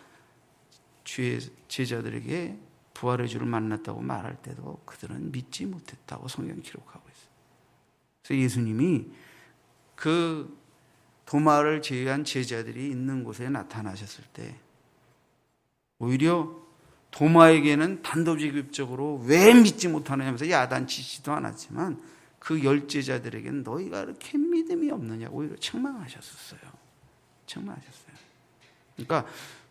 주의 제자들에게 부활의 주를 만났다고 말할 때도 그들은 믿지 못했다고 성경이 기록하고 있어요. 그래서 예수님이 그 도마를 제외한 제자들이 있는 곳에 나타나셨을 때 오히려 도마에게는 단도직입적으로 왜 믿지 못하느냐면서 야단치지도 않았지만 그 열제자들에게는 너희가 이렇게 믿음이 없느냐고 오히려 책망하셨어요. 책망하셨어요. 그러니까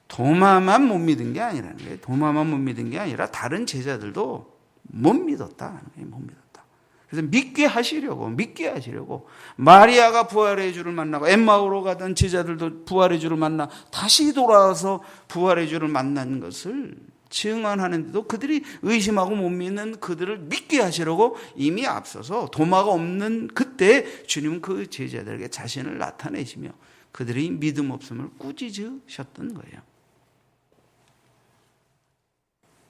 도마만 못 믿은 게 아니라는 거예요. 도마만 못 믿은 게 아니라 다른 제자들도 못 믿었다. 못 믿었다. 그래서 믿게 하시려고 마리아가 부활의 주를 만나고 엠마오로 가던 제자들도 부활의 주를 만나 다시 돌아와서 부활의 주를 만난 것을 증언하는데도 그들이 의심하고 못 믿는 그들을 믿게 하시려고 이미 앞서서 도마가 없는 그때 주님은 그 제자들에게 자신을 나타내시며 그들의 믿음 없음을 꾸짖으셨던 거예요.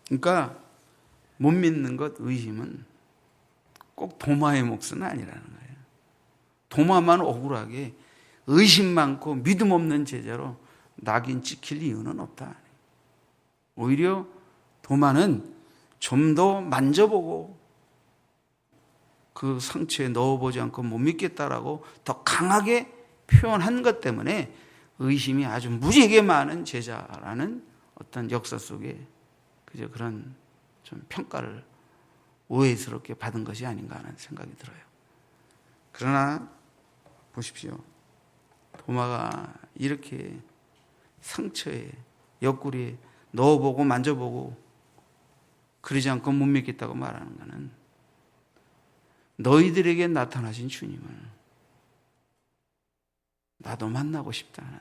그러니까 못 믿는 것, 의심은 꼭 도마의 몫은 아니라는 거예요. 도마만 억울하게 의심 많고 믿음 없는 제자로 낙인 찍힐 이유는 없다. 오히려 도마는 좀 더 만져보고 그 상처에 넣어보지 않고 못 믿겠다라고 더 강하게 표현한 것 때문에 의심이 아주 무지하게 많은 제자라는 어떤 역사 속에 그저 그런 좀 평가를 오해스럽게 받은 것이 아닌가 하는 생각이 들어요. 그러나 보십시오. 도마가 이렇게 상처에 옆구리에 넣어보고 만져보고 그러지 않고 못 믿겠다고 말하는 것은 너희들에게 나타나신 주님을 나도 만나고 싶다는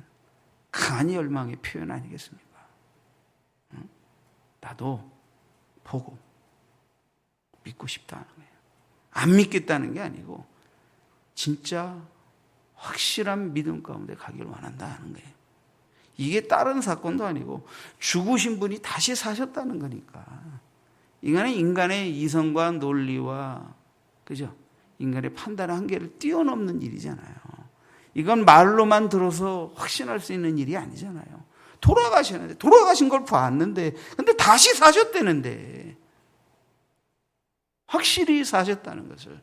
강한 열망의 표현 아니겠습니까? 나도 보고 믿고 싶다는 거예요. 안 믿겠다는 게 아니고 진짜 확실한 믿음 가운데 가기를 원한다는 거예요. 이게 다른 사건도 아니고 죽으신 분이 다시 사셨다는 거니까. 이거는 인간의 이성과 논리와 그죠? 인간의 판단의 한계를 뛰어넘는 일이잖아요. 이건 말로만 들어서 확신할 수 있는 일이 아니잖아요. 돌아가셨는데 돌아가신 걸 봤는데 근데 다시 사셨다는데 확실히 사셨다는 것을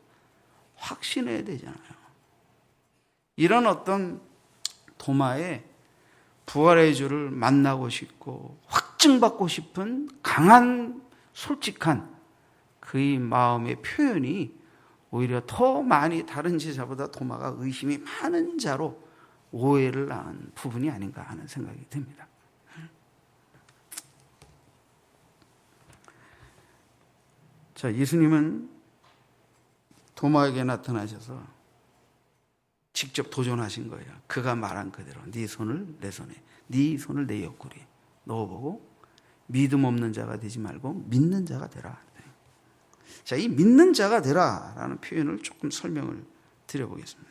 확신해야 되잖아요. 이런 어떤 도마의 부활의 주를 만나고 싶고 확증받고 싶은 강한 솔직한 그의 마음의 표현이 오히려 더 많이 다른 제자보다 도마가 의심이 많은 자로 오해를 낳은 부분이 아닌가 하는 생각이 듭니다. 자, 예수님은 도마에게 나타나셔서 직접 도전하신 거예요. 그가 말한 그대로 네 손을 내 손에, 네 손을 내 옆구리에 넣어보고 믿음 없는 자가 되지 말고 믿는 자가 되라. 자, 이 믿는 자가 되라라는 표현을 조금 설명을 드려보겠습니다.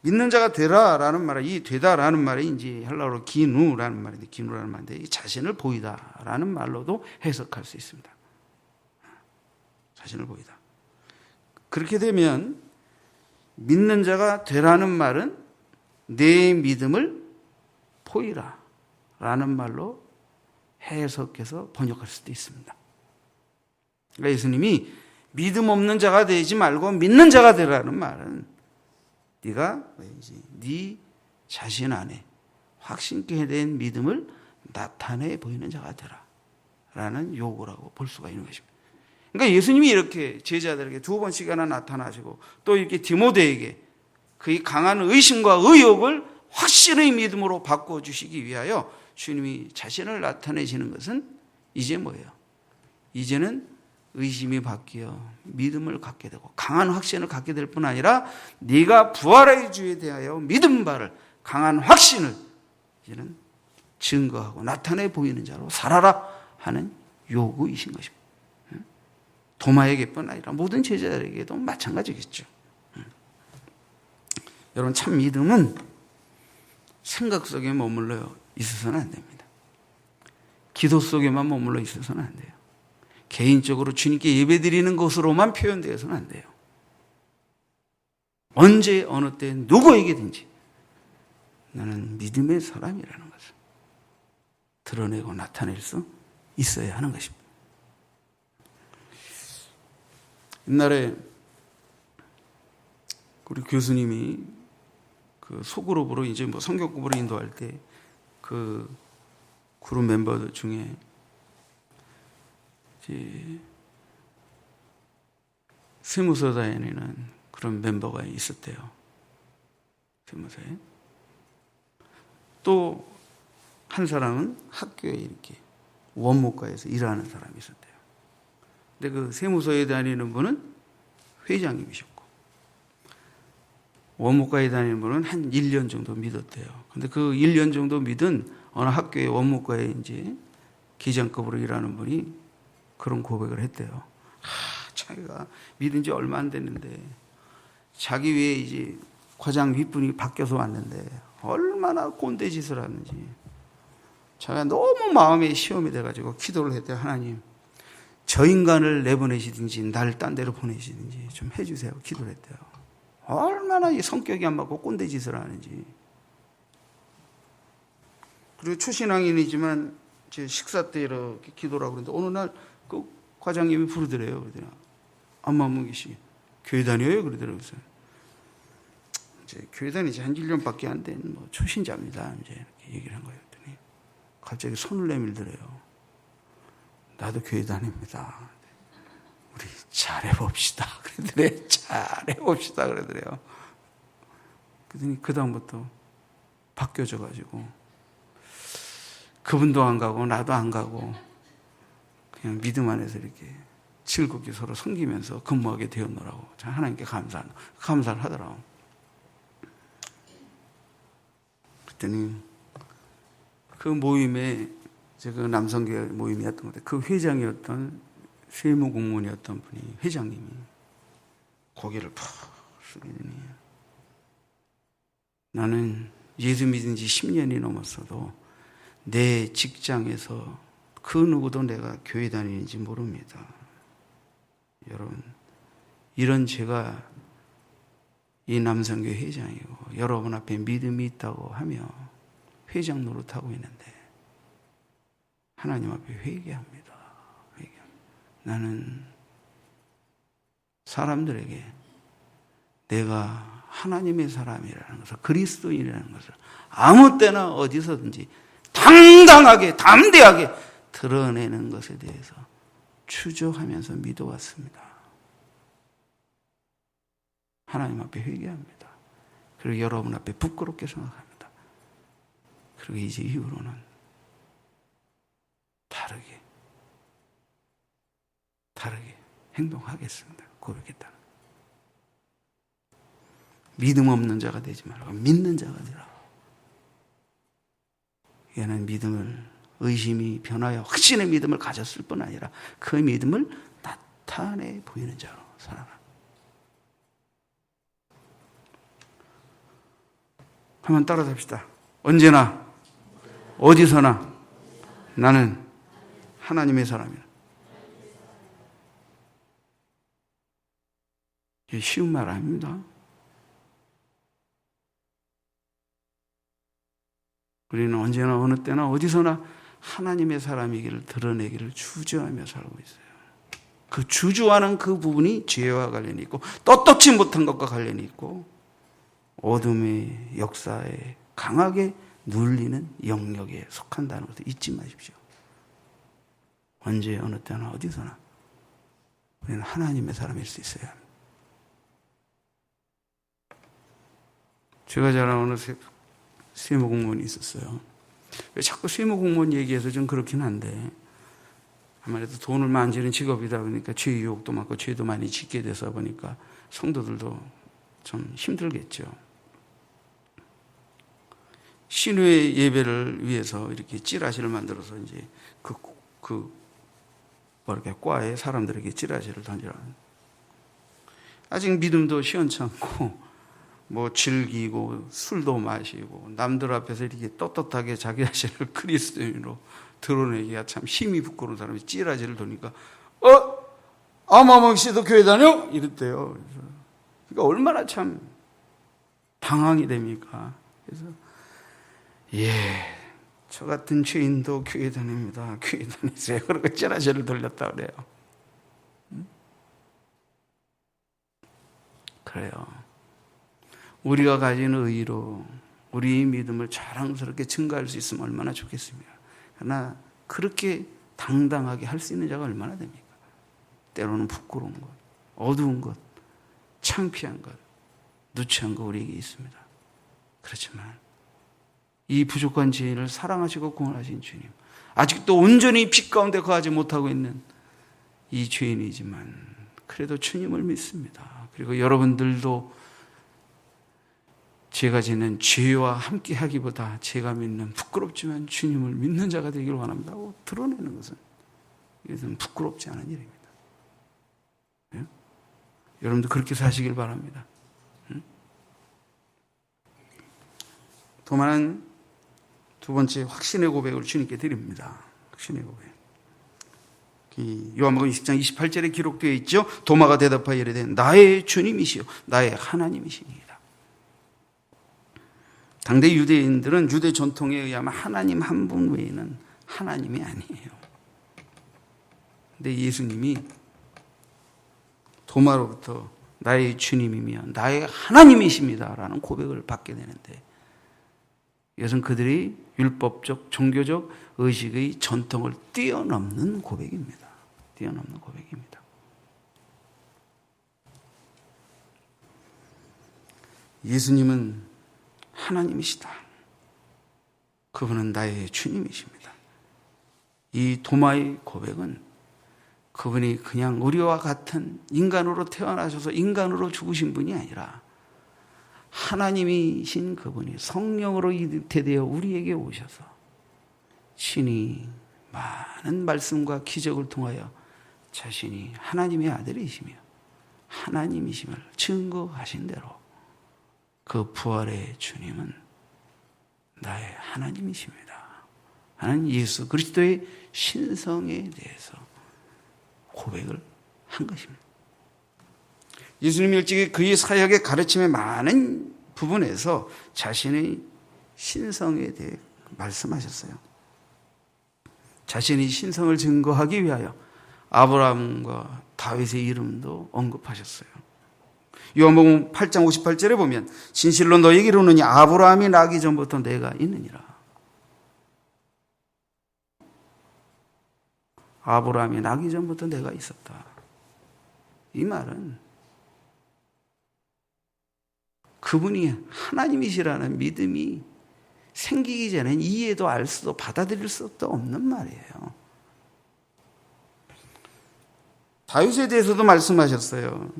믿는 자가 되라라는 말은 이 되다라는 말이 이제 헬라어로 기누라는 말인데, 기누라는 말인데 이 자신을 보이다라는 말로도 해석할 수 있습니다. 자신을 보이다. 그렇게 되면 믿는 자가 되라는 말은 내 믿음을 보이라 라는 말로 해석해서 번역할 수도 있습니다. 그러니까 예수님이 믿음 없는 자가 되지 말고 믿는 자가 되라는 말은 네가 네 자신 안에 확신케 된 믿음을 나타내 보이는 자가 되라 라는 요구라고 볼 수가 있는 것입니다. 그러니까 예수님이 이렇게 제자들에게 2번씩이나 나타나시고 또 이렇게 디모데에게 그의 강한 의심과 의욕을 확신의 믿음으로 바꿔주시기 위하여 주님이 자신을 나타내시는 것은 이제 뭐예요? 이제는 의심이 바뀌어 믿음을 갖게 되고 강한 확신을 갖게 될 뿐 아니라 네가 부활의 주에 대하여 믿은 바를 강한 확신을 이제는 증거하고 나타내 보이는 자로 살아라 하는 요구이신 것입니다. 도마에게뿐 아니라 모든 제자들에게도 마찬가지겠죠. 여러분, 참 믿음은 생각 속에 머물러 있어서는 안 됩니다. 기도 속에만 머물러 있어서는 안 돼요. 개인적으로 주님께 예배드리는 것으로만 표현되어서는 안 돼요. 언제 어느 때 누구에게든지 나는 믿음의 사람이라는 것을 드러내고 나타낼 수 있어야 하는 것입니다. 옛날에 우리 교수님이 그 소그룹으로 이제 뭐 성경급으로 인도할 때 그 그룹 멤버들 중에 이제 세무서 다니는 그런 멤버가 있었대요. 세무서에. 또 한 사람은 학교에 이렇게 원무과에서 일하는 사람이 있었대요. 근데 그 세무서에 다니는 분은 회장님이셨고 원무과에 다니는 분은 한 1년 정도 믿었대요. 근데 그 1년 정도 믿은 어느 학교의 원무과에 이제 기장급으로 일하는 분이 그런 고백을 했대요. 자기가 믿은 지 얼마 안 됐는데 자기 위에 이제 과장 윗분이 바뀌어서 왔는데 얼마나 꼰대 짓을 하는지 자기가 너무 마음에 시험이 돼가지고 기도를 했대요. 하나님, 저 인간을 내보내시든지 날 딴 데로 보내시든지 좀 해주세요. 기도를 했대요. 얼마나 이 성격이 안 맞고 꼰대 짓을 하는지. 그리고 초신앙인이지만 제 식사 때 이렇게 기도를 하고 그러는데 어느 날 그 과장님이 부르더래요. 그러더니 안마문기 씨 교회 다녀요? 그러더라고요. 이제 교회 다니지 한 1년밖에 안 된 뭐 초신자입니다. 이제 이렇게 얘기를 한 거예요. 그랬더니 갑자기 손을 내밀더래요. 나도 교회 다닙니다. 우리 잘해봅시다. 그러더래요. 잘해봅시다. 그러더래요. 그러더니 그다음부터 바뀌어져가지고 그분도 안 가고 나도 안 가고 그냥 믿음 안에서 이렇게 즐겁게 서로 섬기면서 근무하게 되었노라고 하나님께 감사를 하더라고. 그랬더니 그 모임에 제가 남성계 모임이었던 건데 그 회장이었던 세무공무원이었던 분이 회장님이 고개를 푹 숙이더니 나는 예수 믿은 지 10년이 넘었어도 내 직장에서 그 누구도 내가 교회 다니는지 모릅니다. 여러분, 이런 제가 이 남성교회 회장이고 여러분 앞에 믿음이 있다고 하며 회장 노릇하고 있는데 하나님 앞에 회개합니다. 나는 사람들에게 내가 하나님의 사람이라는 것을, 그리스도인이라는 것을 아무 때나 어디서든지 당당하게 담대하게 드러내는 것에 대해서 추적하면서 믿어왔습니다. 하나님 앞에 회개합니다. 그리고 여러분 앞에 부끄럽게 생각합니다. 그리고 이제 이후로는 다르게 행동하겠습니다. 고백했다. 믿음 없는 자가 되지 말고 믿는 자가 되라. 얘는 믿음을, 의심이 변하여 확신의 믿음을 가졌을 뿐 아니라 그 믿음을 나타내 보이는 자로 살아라. 한번 따라잡시다. 언제나 어디서나 나는 하나님의 사람이다. 이게 쉬운 말 아닙니다. 우리는 언제나 어느 때나 어디서나 하나님의 사람이기를 드러내기를 주저하며 살고 있어요. 그 주저하는 그 부분이 죄와 관련이 있고 떳떳지 못한 것과 관련이 있고 어둠의 역사에 강하게 눌리는 영역에 속한다는 것을 잊지 마십시오. 언제 어느 때나 어디서나 우리는 하나님의 사람일 수 있어야 합니다. 제가 잘 아는 세무 공무원이 있었어요. 자꾸 세무 공무원 얘기해서 좀 그렇긴 한데 아무래도 돈을 만지는 직업이다 보니까 죄 유혹도 많고 죄도 많이 짓게 돼서 보니까 성도들도 좀 힘들겠죠. 신우의 예배를 위해서 이렇게 찌라시를 만들어서 이제 이렇게 과에 사람들에게 찌라시를 던지라. 아직 믿음도 시원찮고 뭐 즐기고 술도 마시고 남들 앞에서 이렇게 떳떳하게 자기 자신을 그리스도인으로 드러내기가 참 힘이 부끄러운 사람이 찌라시를 도니까 아마망 씨도 교회 다녀? 이랬대요. 그러니까 얼마나 참 당황이 됩니까? 그래서 저 같은 죄인도 교회 다닙니다. 교회 다니세요. 그러고 찌라시를 돌렸다 그래요. 그래요. 우리가 가진 의로 우리의 믿음을 자랑스럽게 증가할 수 있으면 얼마나 좋겠습니까? 그러나 그렇게 당당하게 할 수 있는 자가 얼마나 됩니까? 때로는 부끄러운 것, 어두운 것, 창피한 것, 누추한 것 우리에게 있습니다. 그렇지만 이 부족한 죄인을 사랑하시고 구원하신 주님, 아직도 온전히 빛 가운데 거하지 못하고 있는 이 죄인이지만 그래도 주님을 믿습니다. 그리고 여러분들도 제가 지는 죄와 함께 하기보다 제가 믿는 부끄럽지만 주님을 믿는 자가 되기를 원합니다 하고 드러내는 것은 이것은 부끄럽지 않은 일입니다. 예? 여러분도 그렇게 사시길 바랍니다. 도마는 두 번째 확신의 고백을 주님께 드립니다. 확신의 고백. 요한복음 20장 28절에 기록되어 있죠. 도마가 대답하여 이르되 나의 주님이시요 나의 하나님이시니이다. 당대 유대인들은 유대 전통에 의하면 하나님 한 분 외에는 하나님이 아니에요. 근데 예수님이 도마로부터 나의 주님이며 나의 하나님이십니다 라는 고백을 받게 되는데 이것은 그들이 율법적, 종교적 의식의 전통을 뛰어넘는 고백입니다. 뛰어넘는 고백입니다. 예수님은 하나님이시다. 그분은 나의 주님이십니다. 이 도마의 고백은 그분이 그냥 우리와 같은 인간으로 태어나셔서 인간으로 죽으신 분이 아니라 하나님이신 그분이 성령으로 잉태되어 우리에게 오셔서 신이 많은 말씀과 기적을 통하여 자신이 하나님의 아들이시며 하나님이심을 증거하신 대로 그 부활의 주님은 나의 하나님이십니다. 하나님 예수 그리스도의 신성에 대해서 고백을 한 것입니다. 예수님이 일찍이 그의 사역의 가르침의 많은 부분에서 자신의 신성에 대해 말씀하셨어요. 자신의 신성을 증거하기 위하여 아브라함과 다윗의 이름도 언급하셨어요. 요한복음 8장 58절에 보면 진실로 너에게 이르노니 아브라함이 나기 전부터 내가 있느니라. 아브라함이 나기 전부터 내가 있었다. 이 말은 그분이 하나님이시라는 믿음이 생기기 전엔 이해도 알 수도 받아들일 수도 없는 말이에요. 다윗에 대해서도 말씀하셨어요.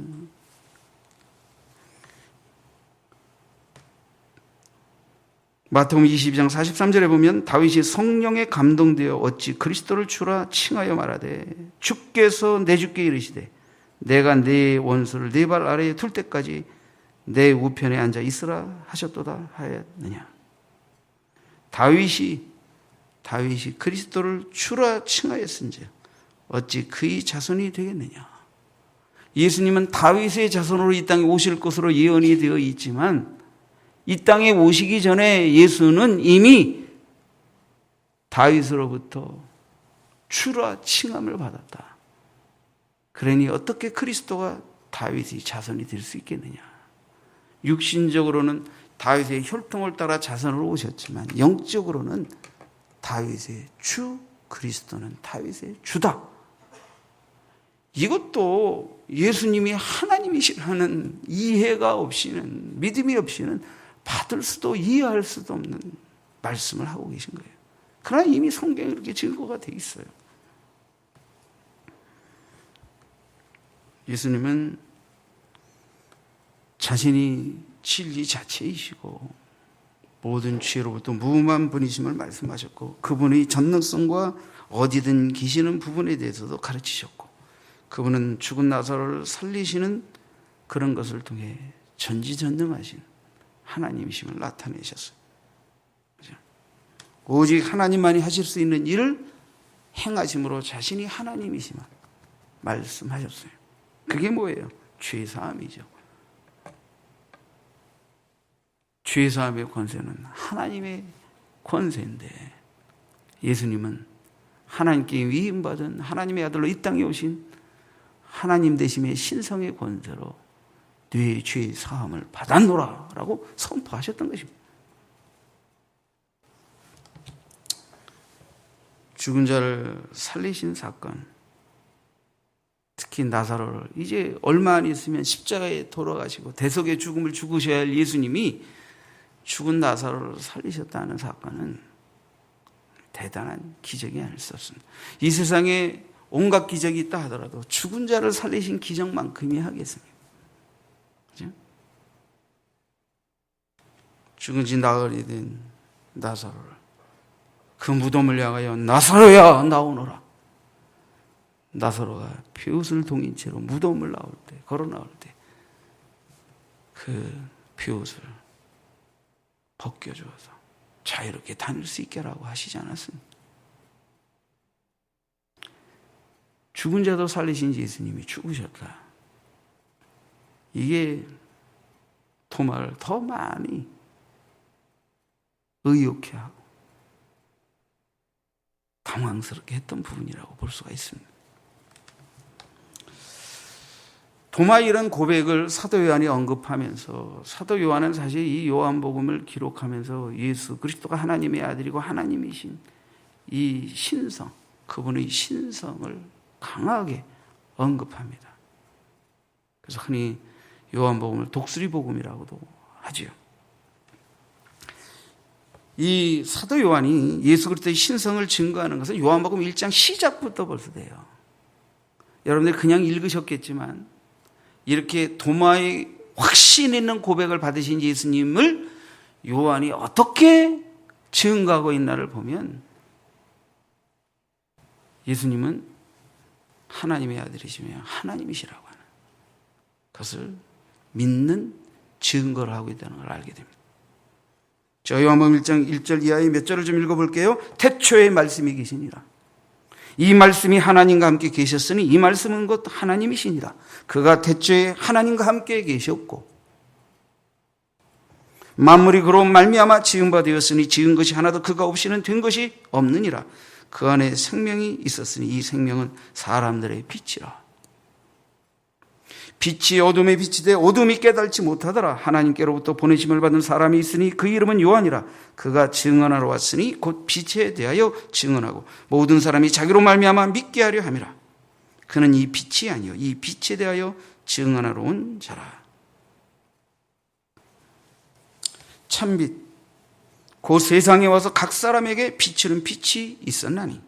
마태복음 22장 43절에 보면 다윗이 성령에 감동되어 어찌 그리스도를 주라 칭하여 말하되 주께서 내 주께 이르시되 내가 네 원수를 네 발 아래에 둘 때까지 내 우편에 앉아 있으라 하셨도다 하였느냐. 다윗이 그리스도를 주라 칭하였은즉 어찌 그의 자손이 되겠느냐. 예수님은 다윗의 자손으로 이 땅에 오실 것으로 예언이 되어 있지만 이 땅에 오시기 전에 예수는 이미 다윗으로부터 주라 칭함을 받았다. 그러니 어떻게 그리스도가 다윗의 자손이 될 수 있겠느냐. 육신적으로는 다윗의 혈통을 따라 자손으로 오셨지만 영적으로는 다윗의 주, 그리스도는 다윗의 주다. 이것도 예수님이 하나님이시라는 이해가 없이는, 믿음이 없이는 받을 수도 이해할 수도 없는 말씀을 하고 계신 거예요. 그러나 이미 성경에 이렇게 증거가 돼 있어요. 예수님은 자신이 진리 자체이시고 모든 죄로부터 무음한 분이심을 말씀하셨고 그분의 전능성과 어디든 계시는 부분에 대해서도 가르치셨고 그분은 죽은 나사로를 살리시는 그런 것을 통해 전지전능하신 하나님이심을 나타내셨어요. 그렇죠? 오직 하나님만이 하실 수 있는 일을 행하심으로 자신이 하나님이심을 말씀하셨어요. 그게 뭐예요? 죄사함이죠. 죄사함의 권세는 하나님의 권세인데 예수님은 하나님께 위임받은 하나님의 아들로 이 땅에 오신 하나님 되심의 신성의 권세로 네 죄 사함을 받았노라 라고 선포하셨던 것입니다. 죽은 자를 살리신 사건, 특히 나사로를 이제 얼마 안 있으면 십자가에 돌아가시고 대속의 죽음을 죽으셔야 할 예수님이 죽은 나사로를 살리셨다는 사건은 대단한 기적이 아닐 수 없습니다. 이 세상에 온갖 기적이 있다 하더라도 죽은 자를 살리신 기적만큼이 하겠습니다. 그죠? 죽은 지 나흘이 된 나사로를 그 무덤을 향하여 나사로야 나오너라. 나사로가 벼옷을 동인 채로 무덤을 나올 때, 걸어 나올 때 그 벼옷을 벗겨주어서 자유롭게 다닐 수 있게 라고 하시지 않았습니까? 죽은 자도 살리신 예수님이 죽으셨다. 이게 도마를 더 많이 의욕해하고 당황스럽게 했던 부분이라고 볼 수가 있습니다. 도마 이런 고백을 사도 요한이 언급하면서 사도 요한은 사실 이 요한복음을 기록하면서 예수 그리스도가 하나님의 아들이고 하나님이신 이 신성, 그분의 신성을 강하게 언급합니다. 그래서 흔히 요한복음을 독수리복음이라고도 하지요. 이 사도 요한이 예수 그리스도의 신성을 증거하는 것은 요한복음 1장 시작부터 벌써 돼요. 여러분들이 그냥 읽으셨겠지만 이렇게 도마의 확신 있는 고백을 받으신 예수님을 요한이 어떻게 증거하고 있나를 보면 예수님은 하나님의 아들이시며 하나님이시라고 하는 그것을 믿는 증거를 하고 있다는 걸 알게 됩니다. 저 요한복음 1장 1절 이하의 몇 절을 좀 읽어볼게요. 태초에 말씀이 계시니라. 이 말씀이 하나님과 함께 계셨으니 이 말씀은 곧 하나님이시니라. 그가 태초에 하나님과 함께 계셨고 만물이 그로 말미암아 지은 바 되었으니 지은 것이 하나도 그가 없이는 된 것이 없느니라. 그 안에 생명이 있었으니 이 생명은 사람들의 빛이라. 빛이 어둠에 빛이 돼 어둠이 깨달지 못하더라. 하나님께로부터 보내심을 받은 사람이 있으니 그 이름은 요한이라. 그가 증언하러 왔으니 곧 빛에 대하여 증언하고 모든 사람이 자기로 말미암아 믿게 하려 함이라. 그는 이 빛이 아니요 이 빛에 대하여 증언하러 온 자라. 참빛 곧 세상에 와서 각 사람에게 비추는 빛이 있었나니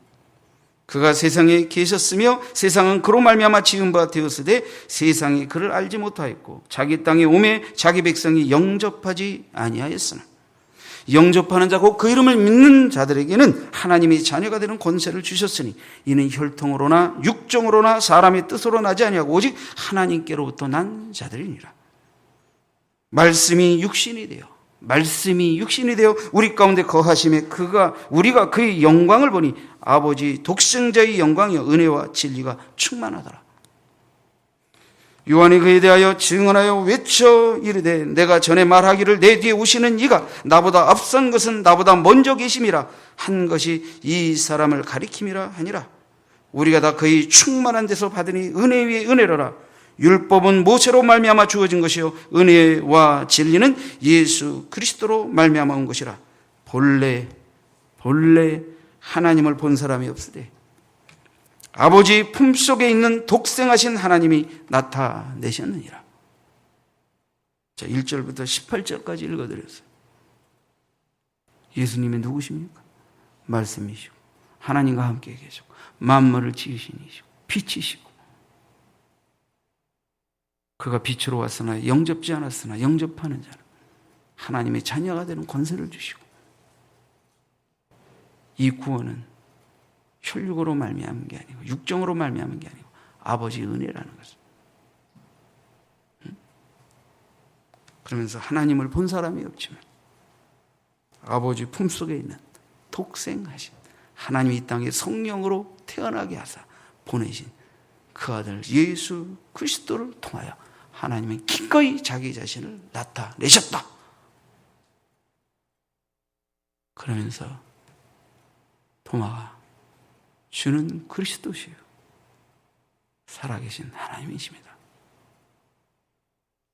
그가 세상에 계셨으며 세상은 그로 말미암아 지은 바 되었으되 세상이 그를 알지 못하였고 자기 땅에 오매 자기 백성이 영접하지 아니하였으나 영접하는 자고 그 이름을 믿는 자들에게는 하나님이 자녀가 되는 권세를 주셨으니 이는 혈통으로나 육정으로나 사람의 뜻으로 나지 아니하고 오직 하나님께로부터 난 자들이니라. 말씀이 육신이 되어 우리 가운데 거하심에 우리가 그의 영광을 보니 아버지 독생자의 영광이요 은혜와 진리가 충만하더라. 요한이 그에 대하여 증언하여 외쳐 이르되 내가 전에 말하기를 내 뒤에 오시는 이가 나보다 앞선 것은 나보다 먼저 계심이라 한 것이 이 사람을 가리킴이라 하니라. 우리가 다 그의 충만한 데서 받으니 은혜 위에 은혜로라. 율법은 모세로 말미암아 주어진 것이요 은혜와 진리는 예수 그리스도로 말미암아 온 것이라. 본래 하나님을 본 사람이 없으되 아버지 품속에 있는 독생하신 하나님이 나타내셨느니라. 자, 1절부터 18절까지 읽어드렸어요. 예수님이 누구십니까? 말씀이시고 하나님과 함께 계시고 만물을 지으신 이시고 빛이시고 그가 빛으로 왔으나 영접지 않았으나 영접하는 자는 하나님의 자녀가 되는 권세를 주시고 이 구원은 혈육으로 말미암은 게 아니고 육정으로 말미암은 게 아니고 아버지 은혜라는 것을. 그러면서 하나님을 본 사람이 없지만 아버지 품속에 있는 독생하신 하나님이 이 땅에 성령으로 태어나게 하사 보내신 그 아들 예수 그리스도를 통하여 하나님은 기꺼이 자기 자신을 나타내셨다. 그러면서 도마가 주는 그리스도시요 살아계신 하나님이십니다.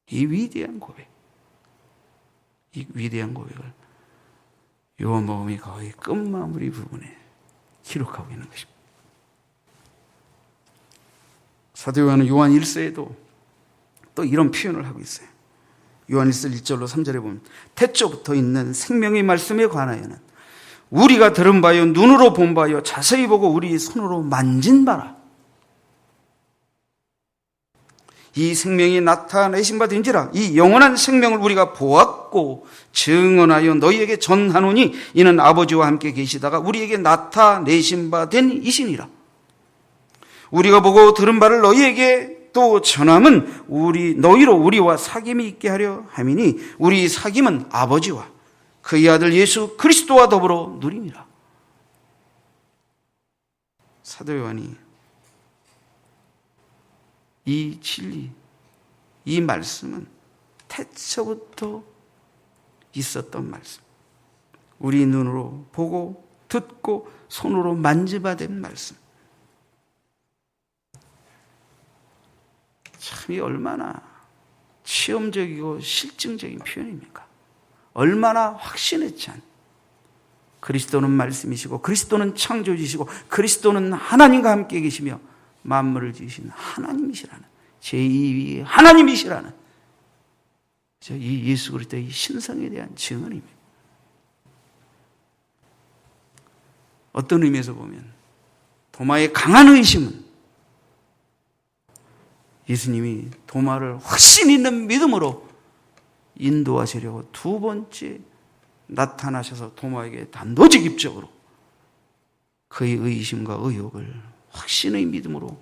이 위대한 고백을 요한복음이 거의 끝마무리 부분에 기록하고 있는 것입니다. 사도 요한은 요한 1서에도 또 이런 표현을 하고 있어요. 요한 1서 1절로 3절에 보면 태초부터 있는 생명의 말씀에 관하여는 우리가 들은 바요 눈으로 본 바요 자세히 보고 우리 손으로 만진 바라. 이 생명이 나타내신 바 된지라. 이 영원한 생명을 우리가 보았고 증언하여 너희에게 전하노니 이는 아버지와 함께 계시다가 우리에게 나타내신 바 된 이시니라. 우리가 보고 들은 바를 너희에게 또 전함은 너희로 우리와 사귐이 있게 하려 함이니 우리 사귐은 아버지와 그의 아들 예수 그리스도와 더불어 누림이라. 사도 요한이 이 진리, 이 말씀은 태초부터 있었던 말씀, 우리 눈으로 보고 듣고 손으로 만져봐된 말씀, 참 이 얼마나 체험적이고 실증적인 표현입니까? 얼마나 확신에 찬 그리스도는 말씀이시고 그리스도는 창조주시고 그리스도는 하나님과 함께 계시며 만물을 지으신 하나님이시라는 제2위 하나님이시라는 이 예수 그리스도의 신성에 대한 증언입니다. 어떤 의미에서 보면 도마의 강한 의심은 예수님이 도마를 확신 있는 믿음으로 인도하시려고 두 번째 나타나셔서 도마에게 단도직입적으로 그의 의심과 의욕을 확신의 믿음으로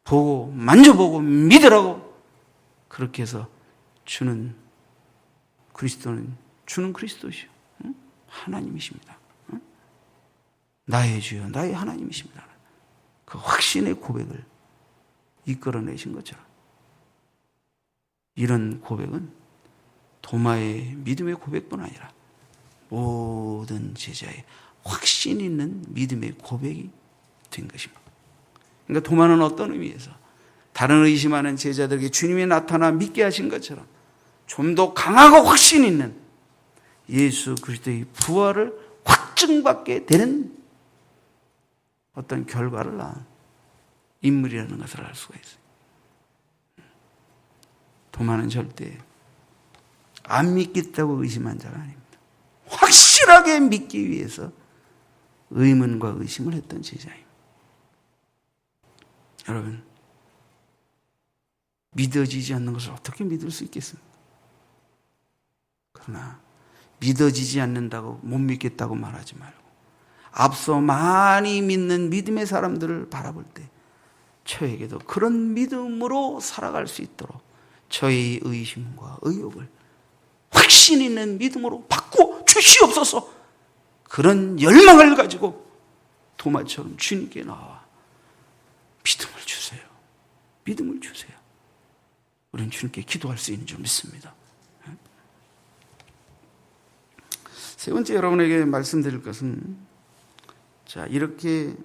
보고 만져보고 믿으라고 그렇게 해서 주는 그리스도는 주는 그리스도시요 하나님이십니다. 나의 주여 나의 하나님이십니다. 그 확신의 고백을 이끌어내신 것처럼 이런 고백은 도마의 믿음의 고백뿐 아니라 모든 제자의 확신 있는 믿음의 고백이 된 것입니다. 그러니까 도마는 어떤 의미에서 다른 의심하는 제자들에게 주님이 나타나 믿게 하신 것처럼 좀 더 강하고 확신 있는 예수 그리스도의 부활을 확증받게 되는 어떤 결과를 낳은 인물이라는 것을 알 수가 있어요. 도마는 절대 안 믿겠다고 의심한 자가 아닙니다. 확실하게 믿기 위해서 의문과 의심을 했던 제자입니다. 여러분, 믿어지지 않는 것을 어떻게 믿을 수 있겠습니까? 그러나 믿어지지 않는다고 못 믿겠다고 말하지 말고 앞서 많이 믿는 믿음의 사람들을 바라볼 때 저에게도 그런 믿음으로 살아갈 수 있도록 저의 의심과 의욕을 확신 있는 믿음으로 바꾸어 주시옵소서. 그런 열망을 가지고 도마처럼 주님께 나와 믿음을 주세요. 믿음을 주세요. 우리는 주님께 기도할 수 있는 줄 믿습니다. 세 번째 여러분에게 말씀드릴 것은, 자, 이렇게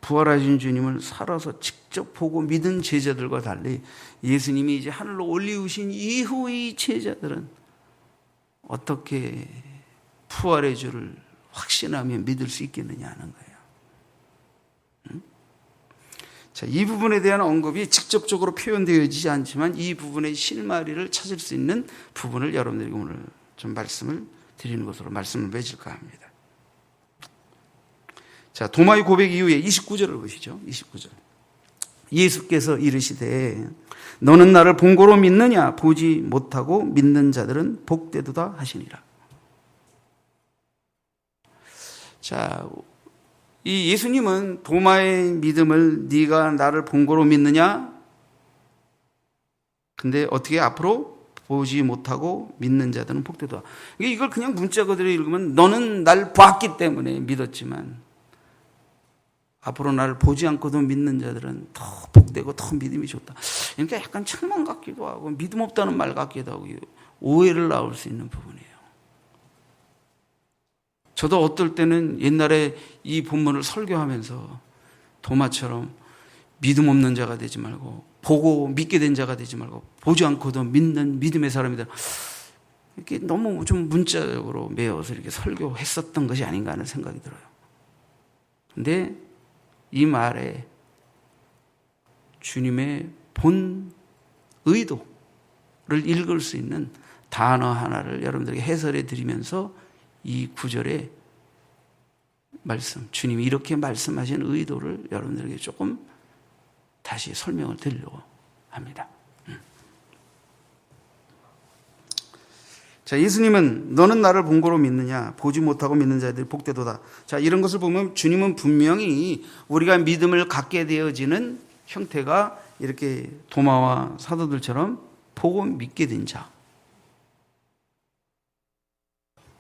부활하신 주님을 살아서 직접 보고 믿은 제자들과 달리 예수님이 이제 하늘로 올리우신 이후의 제자들은 어떻게 부활의 주를 확신하며 믿을 수 있겠느냐 하는 거예요. 자, 이 부분에 대한 언급이 직접적으로 표현되어지지 않지만 이 부분의 실마리를 찾을 수 있는 부분을 여러분들에게 오늘 좀 말씀을 드리는 것으로 말씀을 맺을까 합니다. 자, 도마의 고백 이후에 29절을 보시죠. 29절. 예수께서 이르시되 너는 나를 본고로 믿느냐? 보지 못하고 믿는 자들은 복되도다 하시니라. 자, 이 예수님은 도마의 믿음을 네가 나를 본고로 믿느냐? 근데 어떻게 앞으로 보지 못하고 믿는 자들은 복되도다. 이걸 그냥 문자 그대로 읽으면 너는 날 봤기 때문에 믿었지만 앞으로 나를 보지 않고도 믿는 자들은 더 복되고 더 믿음이 좋다. 그러니까 약간 책망 같기도 하고 믿음 없다는 말 같기도 하고 오해를 나올 수 있는 부분이에요. 저도 어떨 때는 옛날에 이 본문을 설교하면서 도마처럼 믿음 없는 자가 되지 말고 보고 믿게 된 자가 되지 말고 보지 않고도 믿는 믿음의 사람이다. 이렇게 너무 좀 문자적으로 매어서 이렇게 설교했었던 것이 아닌가 하는 생각이 들어요. 근데 이 말에 주님의 본 의도를 읽을 수 있는 단어 하나를 여러분들에게 해설해 드리면서 이 구절의 말씀, 주님이 이렇게 말씀하신 의도를 여러분들에게 조금 다시 설명을 드리려고 합니다. 자, 예수님은 너는 나를 본고로 믿느냐? 보지 못하고 믿는 자들이 복되도다. 자, 이런 것을 보면 주님은 분명히 우리가 믿음을 갖게 되어지는 형태가 이렇게 도마와 사도들처럼 보고 믿게 된 자.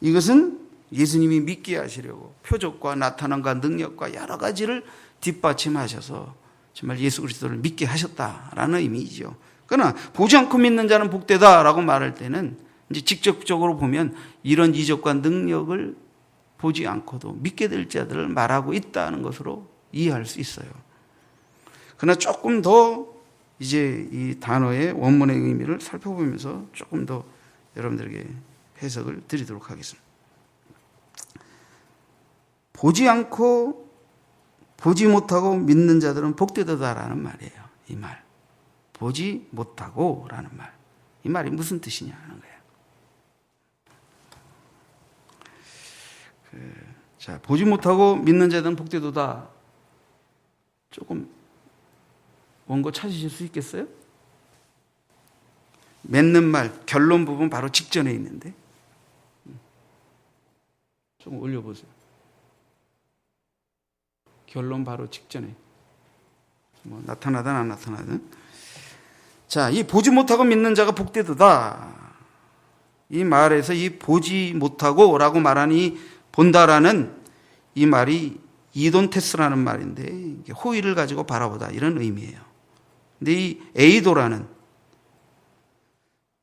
이것은 예수님이 믿게 하시려고 표적과 나타남과 능력과 여러 가지를 뒷받침하셔서 정말 예수 그리스도를 믿게 하셨다라는 의미이죠. 그러나 보지 않고 믿는 자는 복되다라고 말할 때는 이제 직접적으로 보면 이런 이적과 능력을 보지 않고도 믿게 될 자들을 말하고 있다는 것으로 이해할 수 있어요. 그러나 조금 더 이제 이 단어의 원문의 의미를 살펴보면서 조금 더 여러분들에게 해석을 드리도록 하겠습니다. 보지 않고 보지 못하고 믿는 자들은 복되다라는 말이에요. 이 말. 보지 못하고라는 말. 이 말이 무슨 뜻이냐 하는 거예요. 자, 보지 못하고 믿는 자들은 복되도다. 조금 원고 찾으실 수 있겠어요? 맺는 말, 결론 부분 바로 직전에 있는데 좀 올려보세요. 결론 바로 직전에 뭐 나타나든 안 나타나든. 자, 이 보지 못하고 믿는 자가 복되도다. 이 말에서 이 보지 못하고 라고 말하니 본다라는 이 말이 이돈테스라는 말인데 호의를 가지고 바라보다 이런 의미예요. 근데 이 에이도라는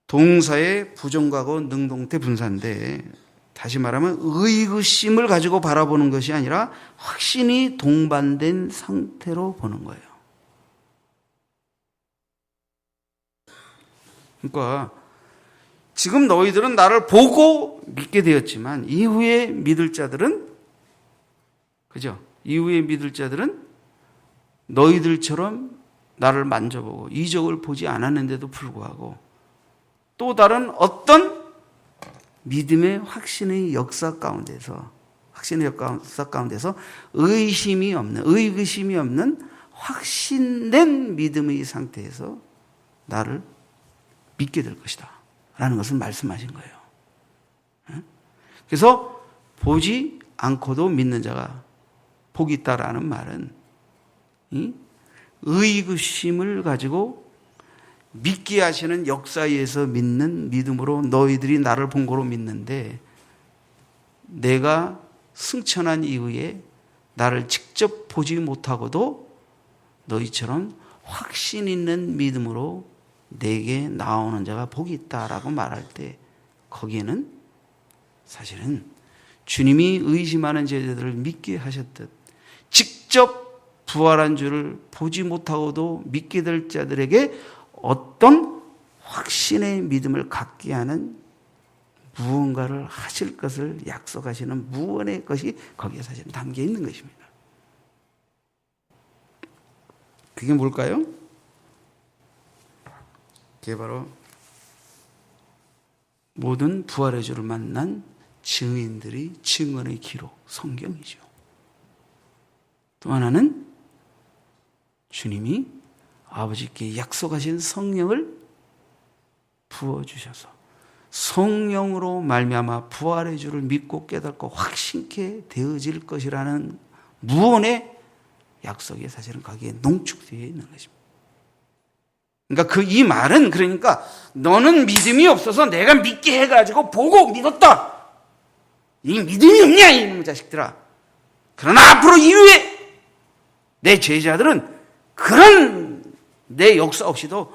동사의 부정과거 능동태 분사인데 다시 말하면 의구심을 가지고 바라보는 것이 아니라 확신이 동반된 상태로 보는 거예요. 그러니까 지금 너희들은 나를 보고 믿게 되었지만 이후에 믿을 자들은, 그죠? 이후에 믿을 자들은 너희들처럼 나를 만져보고 이적을 보지 않았는데도 불구하고 또 다른 어떤 믿음의 확신의 역사 가운데서 확신의 역사 가운데서 의심이 없는, 의구심이 없는 확신된 믿음의 상태에서 나를 믿게 될 것이다 라는 것을 말씀하신 거예요. 그래서 보지 않고도 믿는 자가 복이 있다라는 말은 의구심을 가지고 믿게 하시는 역사에 의해서 믿는 믿음으로 너희들이 나를 본 거로 믿는데, 내가 승천한 이후에 나를 직접 보지 못하고도 너희처럼 확신 있는 믿음으로 내게 나오는 자가 복이 있다라고 말할 때, 거기에는 사실은 주님이 의심하는 제자들을 믿게 하셨듯 직접 부활한 주를 보지 못하고도 믿게 될 자들에게 어떤 확신의 믿음을 갖게 하는 무언가를 하실 것을 약속하시는 무언의 것이 거기에 사실 담겨 있는 것입니다. 그게 뭘까요? 그게 바로 모든 부활의 주를 만난 증인들이 증언의 기록, 성경이죠. 또 하나는 주님이 아버지께 약속하신 성령을 부어주셔서 성령으로 말미암아 부활의 주를 믿고 깨닫고 확신케 되어질 것이라는 무언의 약속이 사실은 거기에 농축되어 있는 것입니다. 그러니까 이 말은, 그러니까 너는 믿음이 없어서 내가 믿게 해가지고 보고 믿었다, 이 믿음이 없냐 이놈의 자식들아. 그러나 앞으로 이후에 내 제자들은 그런 내 역사 없이도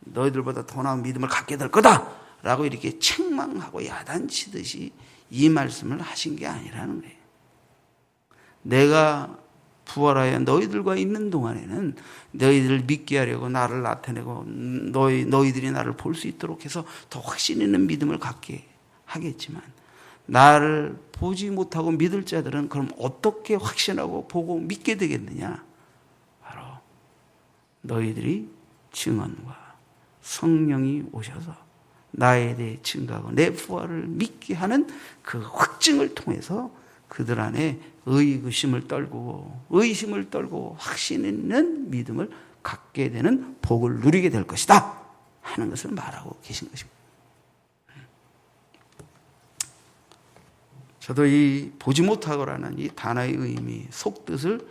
너희들보다 더 나은 믿음을 갖게 될 거다 라고 이렇게 책망하고 야단치듯이 이 말씀을 하신 게 아니라는 거예요. 내가 부활하여 너희들과 있는 동안에는 너희들을 믿게 하려고 나를 나타내고 너희들이 나를 볼 수 있도록 해서 더 확신 있는 믿음을 갖게 하겠지만, 나를 보지 못하고 믿을 자들은 그럼 어떻게 확신하고 보고 믿게 되겠느냐? 바로 너희들이 증언과 성령이 오셔서 나에 대해 증거하고 내 부활을 믿게 하는 그 확증을 통해서 그들 안에 의구심을 떨고 의심을 떨고 확신 있는 믿음을 갖게 되는 복을 누리게 될 것이다 하는 것을 말하고 계신 것입니다. 저도 이 보지 못하고라는 이 단어의 의미, 속뜻을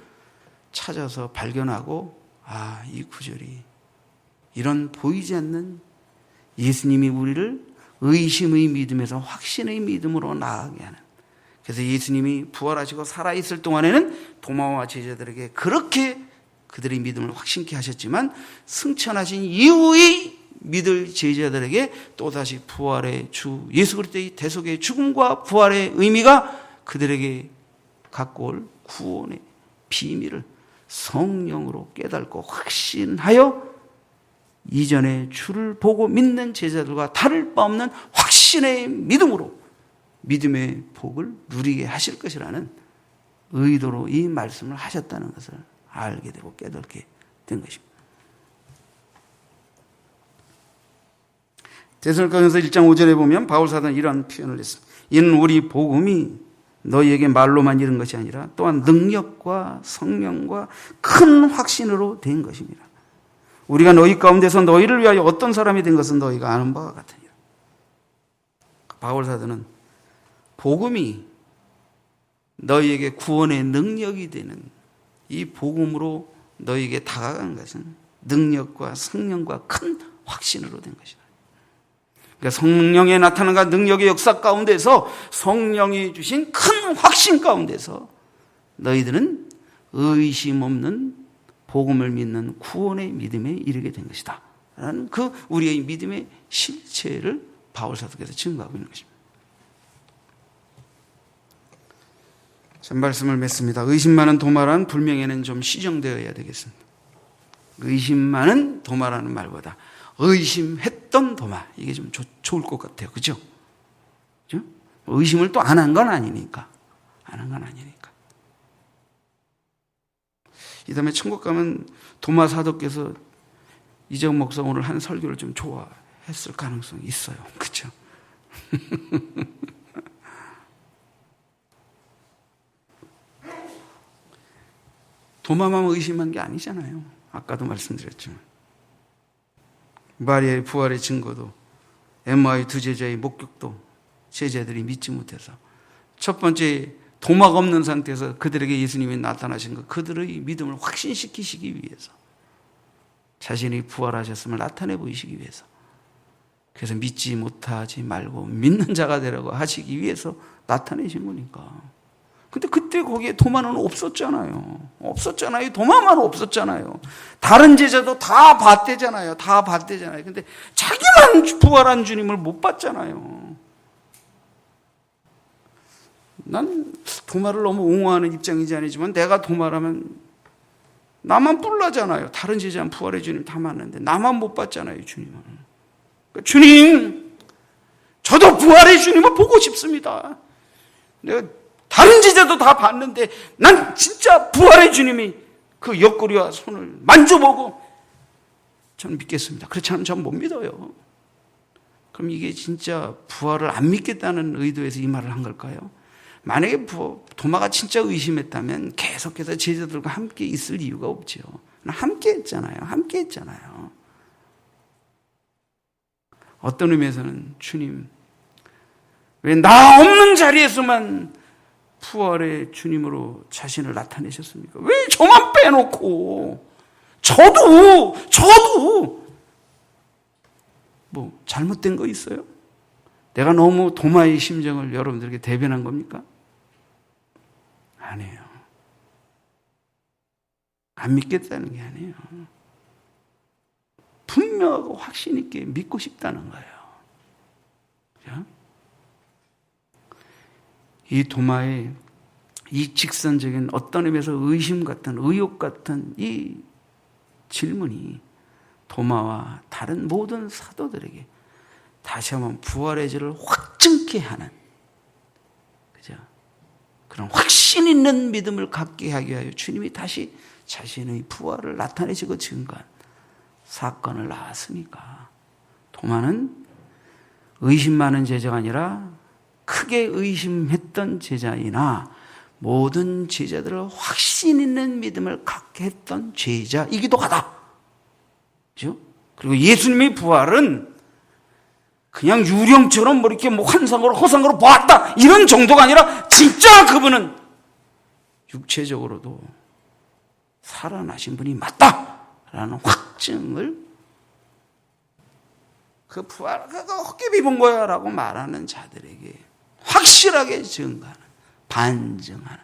찾아서 발견하고, 이 구절이 이런 보이지 않는 예수님이 우리를 의심의 믿음에서 확신의 믿음으로 나아가게 하는, 그래서 예수님이 부활하시고 살아있을 동안에는 도마와 제자들에게 그렇게 그들의 믿음을 확신케 하셨지만, 승천하신 이후의 믿을 제자들에게 또다시 부활의 주 예수 그리스도의 대속의 죽음과 부활의 의미가 그들에게 갖고 올 구원의 비밀을 성령으로 깨닫고 확신하여 이전에 주를 보고 믿는 제자들과 다를 바 없는 확신의 믿음으로 믿음의 복을 누리게 하실 것이라는 의도로 이 말씀을 하셨다는 것을 알게 되고 깨닫게 된 것입니다. 데살로니가전서 1장 5절에 보면 바울 사도는 이러한 표현을 했습니다. 이는 우리 복음이 너희에게 말로만 이른 것이 아니라 또한 능력과 성령과 큰 확신으로 된 것입니다. 우리가 너희 가운데서 너희를 위하여 어떤 사람이 된 것은 너희가 아는 바와 같으니라. 바울 사도는 복음이 너희에게 구원의 능력이 되는 이 복음으로 너희에게 다가간 것은 능력과 성령과 큰 확신으로 된 것이다. 그러니까 성령의 나타남과 능력의 역사 가운데서 성령이 주신 큰 확신 가운데서 너희들은 의심 없는 복음을 믿는 구원의 믿음에 이르게 된 것이다 라는 그 우리의 믿음의 실체를 바울 사도께서 증거하고 있는 것입니다. 전 말씀을 맺습니다. 의심 많은 도마란 불명예는 좀 시정되어야 되겠습니다. 의심 많은 도마라는 말보다 의심했던 도마, 이게 좀 좋을 것 같아요. 그죠? 그죠? 의심을 또 안 한 건 아니니까. 안 한 건 아니니까. 이 다음에 천국 가면 도마 사도께서 이재용 목사 오늘 한 설교를 좀 좋아했을 가능성이 있어요. 그죠? 도마만 의심한 게 아니잖아요. 아까도 말씀드렸지만 마리아의 부활의 증거도 엠마의 두 제자의 목격도 제자들이 믿지 못해서 첫 번째 도마가 없는 상태에서 그들에게 예수님이 나타나신 것, 그들의 믿음을 확신시키시기 위해서, 자신이 부활하셨음을 나타내 보이시기 위해서, 그래서 믿지 못하지 말고 믿는 자가 되라고 하시기 위해서 나타내신 거니까. 근데 그때 거기에 도마는 없었잖아요. 도마만 없었잖아요. 다른 제자도 다 봤대잖아요. 근데 자기만 부활한 주님을 못 봤잖아요. 난 도마를 너무 옹호하는 입장이지 아니지만, 내가 도마라면 나만 뿔나잖아요. 다른 제자는 부활의 주님 다 맞는데 나만 못 봤잖아요, 주님을. 그러니까 주님, 저도 부활의 주님을 보고 싶습니다. 내가 다른 제자도 다 봤는데 난 진짜 부활의 주님이 그 옆구리와 손을 만져보고 저는 믿겠습니다. 그렇지 않으면 전 못 믿어요. 그럼 이게 진짜 부활을 안 믿겠다는 의도에서 이 말을 한 걸까요? 만약에 도마가 진짜 의심했다면 계속해서 제자들과 함께 있을 이유가 없죠. 함께 했잖아요. 어떤 의미에서는 주님, 왜 나 없는 자리에서만 부활의 주님으로 자신을 나타내셨습니까? 왜 저만 빼놓고, 저도 뭐 잘못된 거 있어요? 내가 너무 도마의 심정을 여러분들에게 대변한 겁니까? 아니에요. 안 믿겠다는 게 아니에요. 분명하고 확신 있게 믿고 싶다는 거예요. 그죠? 이 도마의 이 직선적인 어떤 의미에서 의심 같은, 의혹 같은 이 질문이 도마와 다른 모든 사도들에게 다시 한번 부활의 질을 확증케 하는, 그죠? 그런 확신 있는 믿음을 갖게 하기 위하여 주님이 다시 자신의 부활을 나타내시고 증거한 사건을 낳았으니까, 도마는 의심 많은 제자가 아니라 크게 의심했던 제자이나 모든 제자들을 확신 있는 믿음을 갖게 했던 제자이기도 하다. 그죠? 그리고 예수님의 부활은 그냥 유령처럼 뭐 이렇게 환상으로 허상으로 보았다 이런 정도가 아니라 진짜 그분은 육체적으로도 살아나신 분이 맞다라는 확증을, 그 부활 그거 헛개비 본 거야 라고 말하는 자들에게 확실하게 증거하는, 반증하는,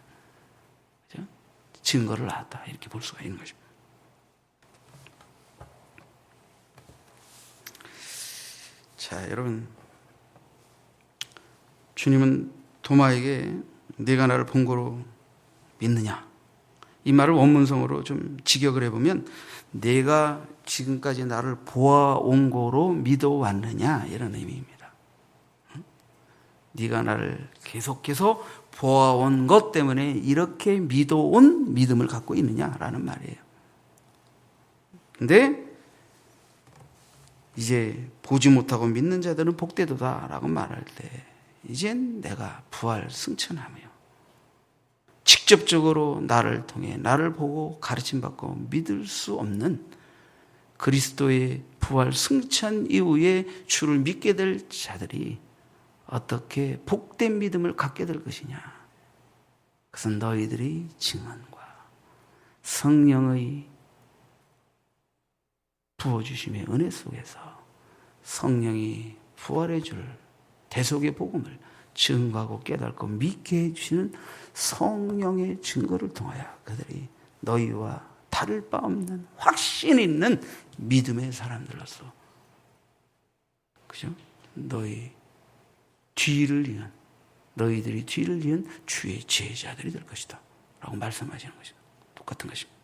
그죠? 증거를 낳았다 이렇게 볼 수가 있는 것입니다. 자, 여러분, 주님은 도마에게 네가 나를 본 거로 믿느냐, 이 말을 원문성으로 좀 직역을 해보면 내가 지금까지 나를 보아온 거로 믿어왔느냐 이런 의미입니다. 네가 나를 계속해서 보아온 것 때문에 이렇게 믿어온 믿음을 갖고 있느냐라는 말이에요. 근데 이제 보지 못하고 믿는 자들은 복되도다라고 말할 때, 이젠 내가 부활 승천하며 직접적으로 나를 통해 나를 보고 가르침받고 믿을 수 없는 그리스도의 부활 승천 이후에 주를 믿게 될 자들이 어떻게 복된 믿음을 갖게 될 것이냐. 그것은 너희들이 증언과 성령의 부어주심의 은혜 속에서 성령이 부활의 줄 대속의 복음을 증거하고 깨닫고 믿게 해주시는 성령의 증거를 통하여 그들이 너희와 다를 바 없는 확신 있는 믿음의 사람들로서, 그죠? 너희들이 뒤를 이은 주의 제자들이 될 것이다 라고 말씀하시는 것입니다. 똑같은 것입니다.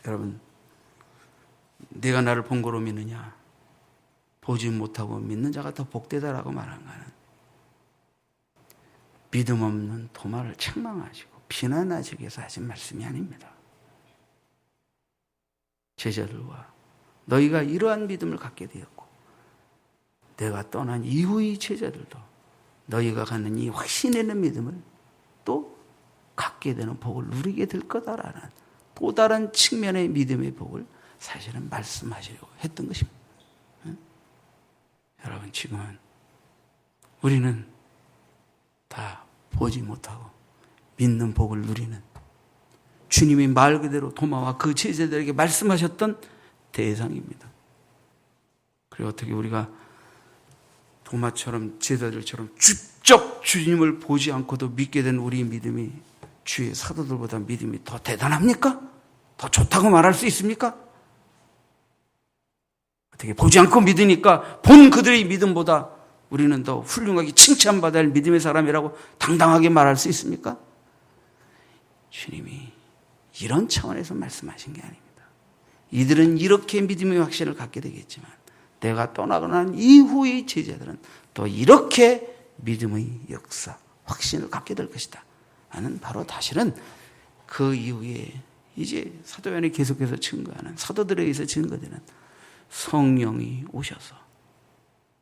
여러분, 네가 나를 본 거로 믿느냐, 보지 못하고 믿는 자가 더 복되다라고 말한 것은 믿음 없는 도마를 책망하시고 비난하시기 위해서 하신 말씀이 아닙니다. 제자들과 너희가 이러한 믿음을 갖게 되었고 내가 떠난 이후의 제자들도 너희가 갖는 이 확신 있는 믿음을 또 갖고 갖게 되는 복을 누리게 될 거다라는 또 다른 측면의 믿음의 복을 사실은 말씀하시려고 했던 것입니다. 여러분, 지금은 우리는 다 보지 못하고 믿는 복을 누리는 주님이 말 그대로 도마와 그 제자들에게 말씀하셨던 대상입니다. 그리고 어떻게 우리가 도마처럼 제자들처럼 직접 주님을 보지 않고도 믿게 된 우리 믿음이 주의 사도들보다 믿음이 더 대단합니까? 더 좋다고 말할 수 있습니까? 어떻게 보지 않고 믿으니까 본 그들의 믿음보다 우리는 더 훌륭하게 칭찬받아야 할 믿음의 사람이라고 당당하게 말할 수 있습니까? 주님이 이런 차원에서 말씀하신 게 아닙니다. 이들은 이렇게 믿음의 확신을 갖게 되겠지만 내가 떠나고 난 이후의 제자들은 또 이렇게 믿음의 역사, 확신을 갖게 될 것이다. 나는 바로 다시는 그 이후에 이제 사도 요한이 계속해서 증거하는 사도들에 의해서 증거되는 성령이 오셔서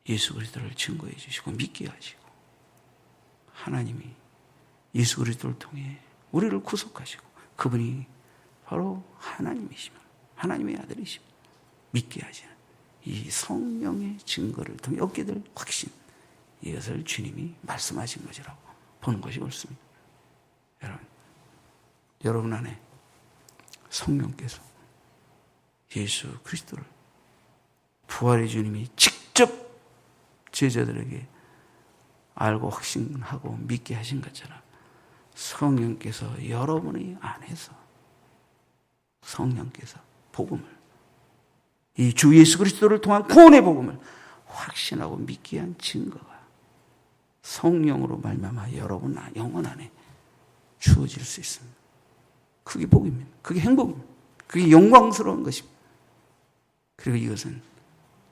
예수 그리스도를 증거해 주시고 믿게 하시고 하나님이 예수 그리스도를 통해 우리를 구속하시고 그분이 바로 하나님이시며 하나님의 아들이시며 믿게 하시는 이 성령의 증거를 통해 얻게 될 확신, 이것을 주님이 말씀하신 것이라고 보는 것이 옳습니다. 여러분 안에 성령께서 예수 그리스도를 부활의 주님이 직접 제자들에게 알고 확신하고 믿게 하신 것처럼 성령께서 여러분의 안에서 성령께서 복음을, 이 주 예수 그리스도를 통한 구원의 복음을 확신하고 믿게 한 증거가 성령으로 말미암아 여러분 영혼 안에 주어질 수 있습니다. 그게 복입니다. 그게 행복입니다. 그게 영광스러운 것입니다. 그리고 이것은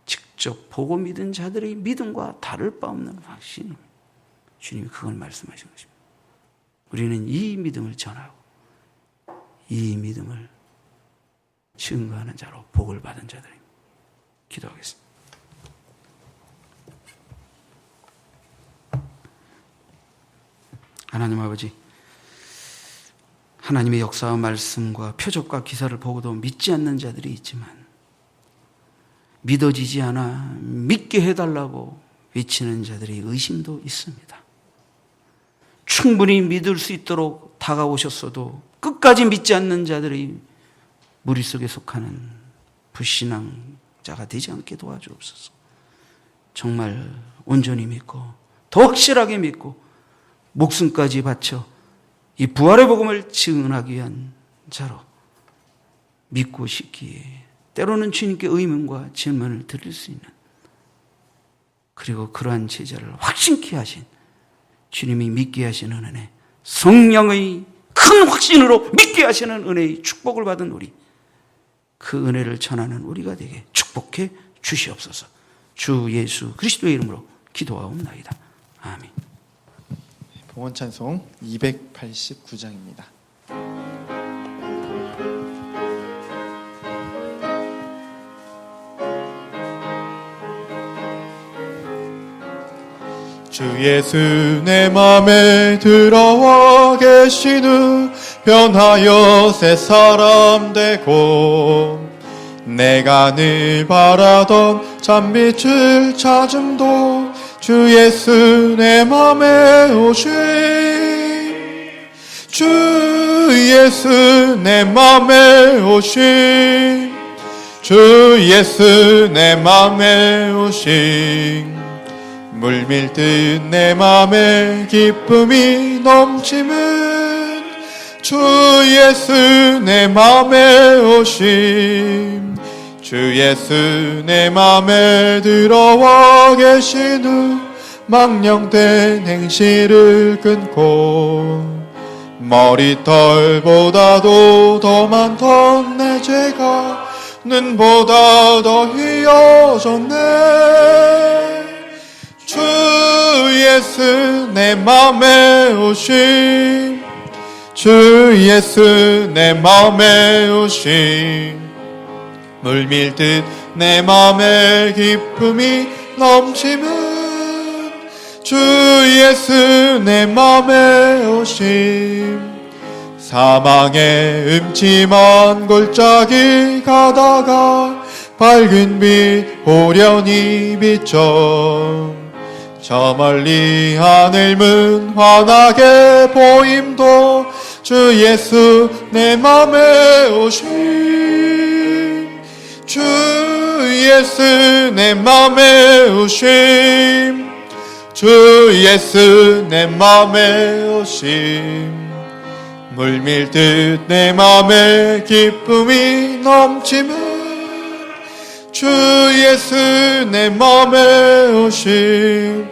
직접 보고 믿은 자들의 믿음과 다를 바 없는 확신입니다. 주님이 그걸 말씀하신 것입니다. 우리는 이 믿음을 전하고 이 믿음을 증거하는 자로 복을 받은 자들입니다. 기도하겠습니다. 하나님 아버지, 하나님의 역사와 말씀과 표적과 기사를 보고도 믿지 않는 자들이 있지만 믿어지지 않아 믿게 해달라고 외치는 자들의 의심도 있습니다. 충분히 믿을 수 있도록 다가오셨어도 끝까지 믿지 않는 자들의 무리 속에 속하는 불신앙자가 되지 않게 도와주옵소서. 정말 온전히 믿고 더 확실하게 믿고 목숨까지 바쳐 이 부활의 복음을 증언하기 위한 자로 믿고 싶기에 때로는 주님께 의문과 질문을 드릴 수 있는, 그리고 그러한 제자를 확신케 하신 주님이 믿게 하시는 은혜, 성령의 큰 확신으로 믿게 하시는 은혜의 축복을 받은 우리, 그 은혜를 전하는 우리가 되게 축복해 주시옵소서. 주 예수 그리스도의 이름으로 기도하옵나이다. 아멘. 봉헌 찬송 289장입니다. 주 예수 내 맘에 들어와 계신 후 변하여 새 사람 되고 내가 늘 바라던 참빛을 찾음도 주 예수 내 맘에 오신 주 예수 내 맘에 오신 주 예수 내 맘에 오신 물밀듯 내 맘에 기쁨이 넘치는 주 예수 내 맘에 오심 주 예수 내 맘에 들어와 계신 후 망령된 행실을 끊고 머리털보다도 더 많던 내 죄가 눈보다 더 희어졌네. 주 예수 내 맘에 오심 주 예수 내 맘에 오심 물밀듯 내 맘에 기쁨이 넘치는 주 예수 내 맘에 오심 사망의 음침한 골짜기 가다가 밝은 빛 호련히 비춰 저 멀리 하늘문 환하게 보임도 주 예수 내 맘에 오심 주 예수 내 맘에 오심 주 예수 내 맘에 오심 물밀듯 내 맘에 기쁨이 넘치면 주 예수 내 맘에 오심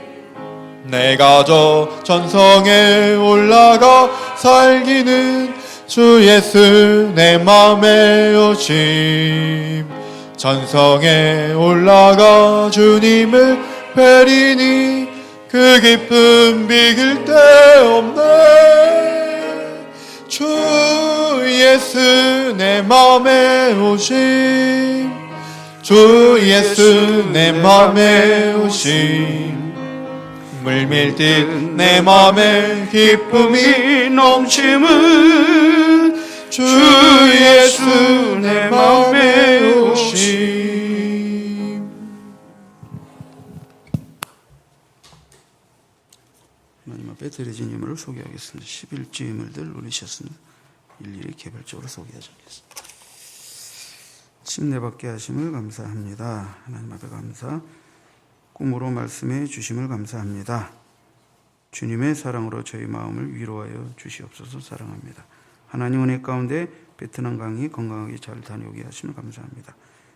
내가 저 전성에 올라가 살기는 주 예수 내 맘에 오심 전성에 올라가 주님을 뵈리니 그 기쁨 비길 데 없네 주 예수 내 맘에 오심 주 예수 내 맘에 오심 물밀듯 내 맘에 기쁨이 넘치는 주 예수 내 맘에 오심. 하나님 앞에 드려진 예물을 소개하겠습니다. 11주 예물들 올리셨습니다. 일일이 개별적으로 소개하겠습니다. 침례받게 하심을 감사합니다. 하나님 앞에 감사. 꿈으로 말씀해 주심을 감사합니다. 주님의 사랑으로 저희 마음을 위로하여 주시옵소서. 사랑합니다. 하나님 은혜 가운데 베트남 강의 건강하게 잘 다녀오게 하심을 감사합니다.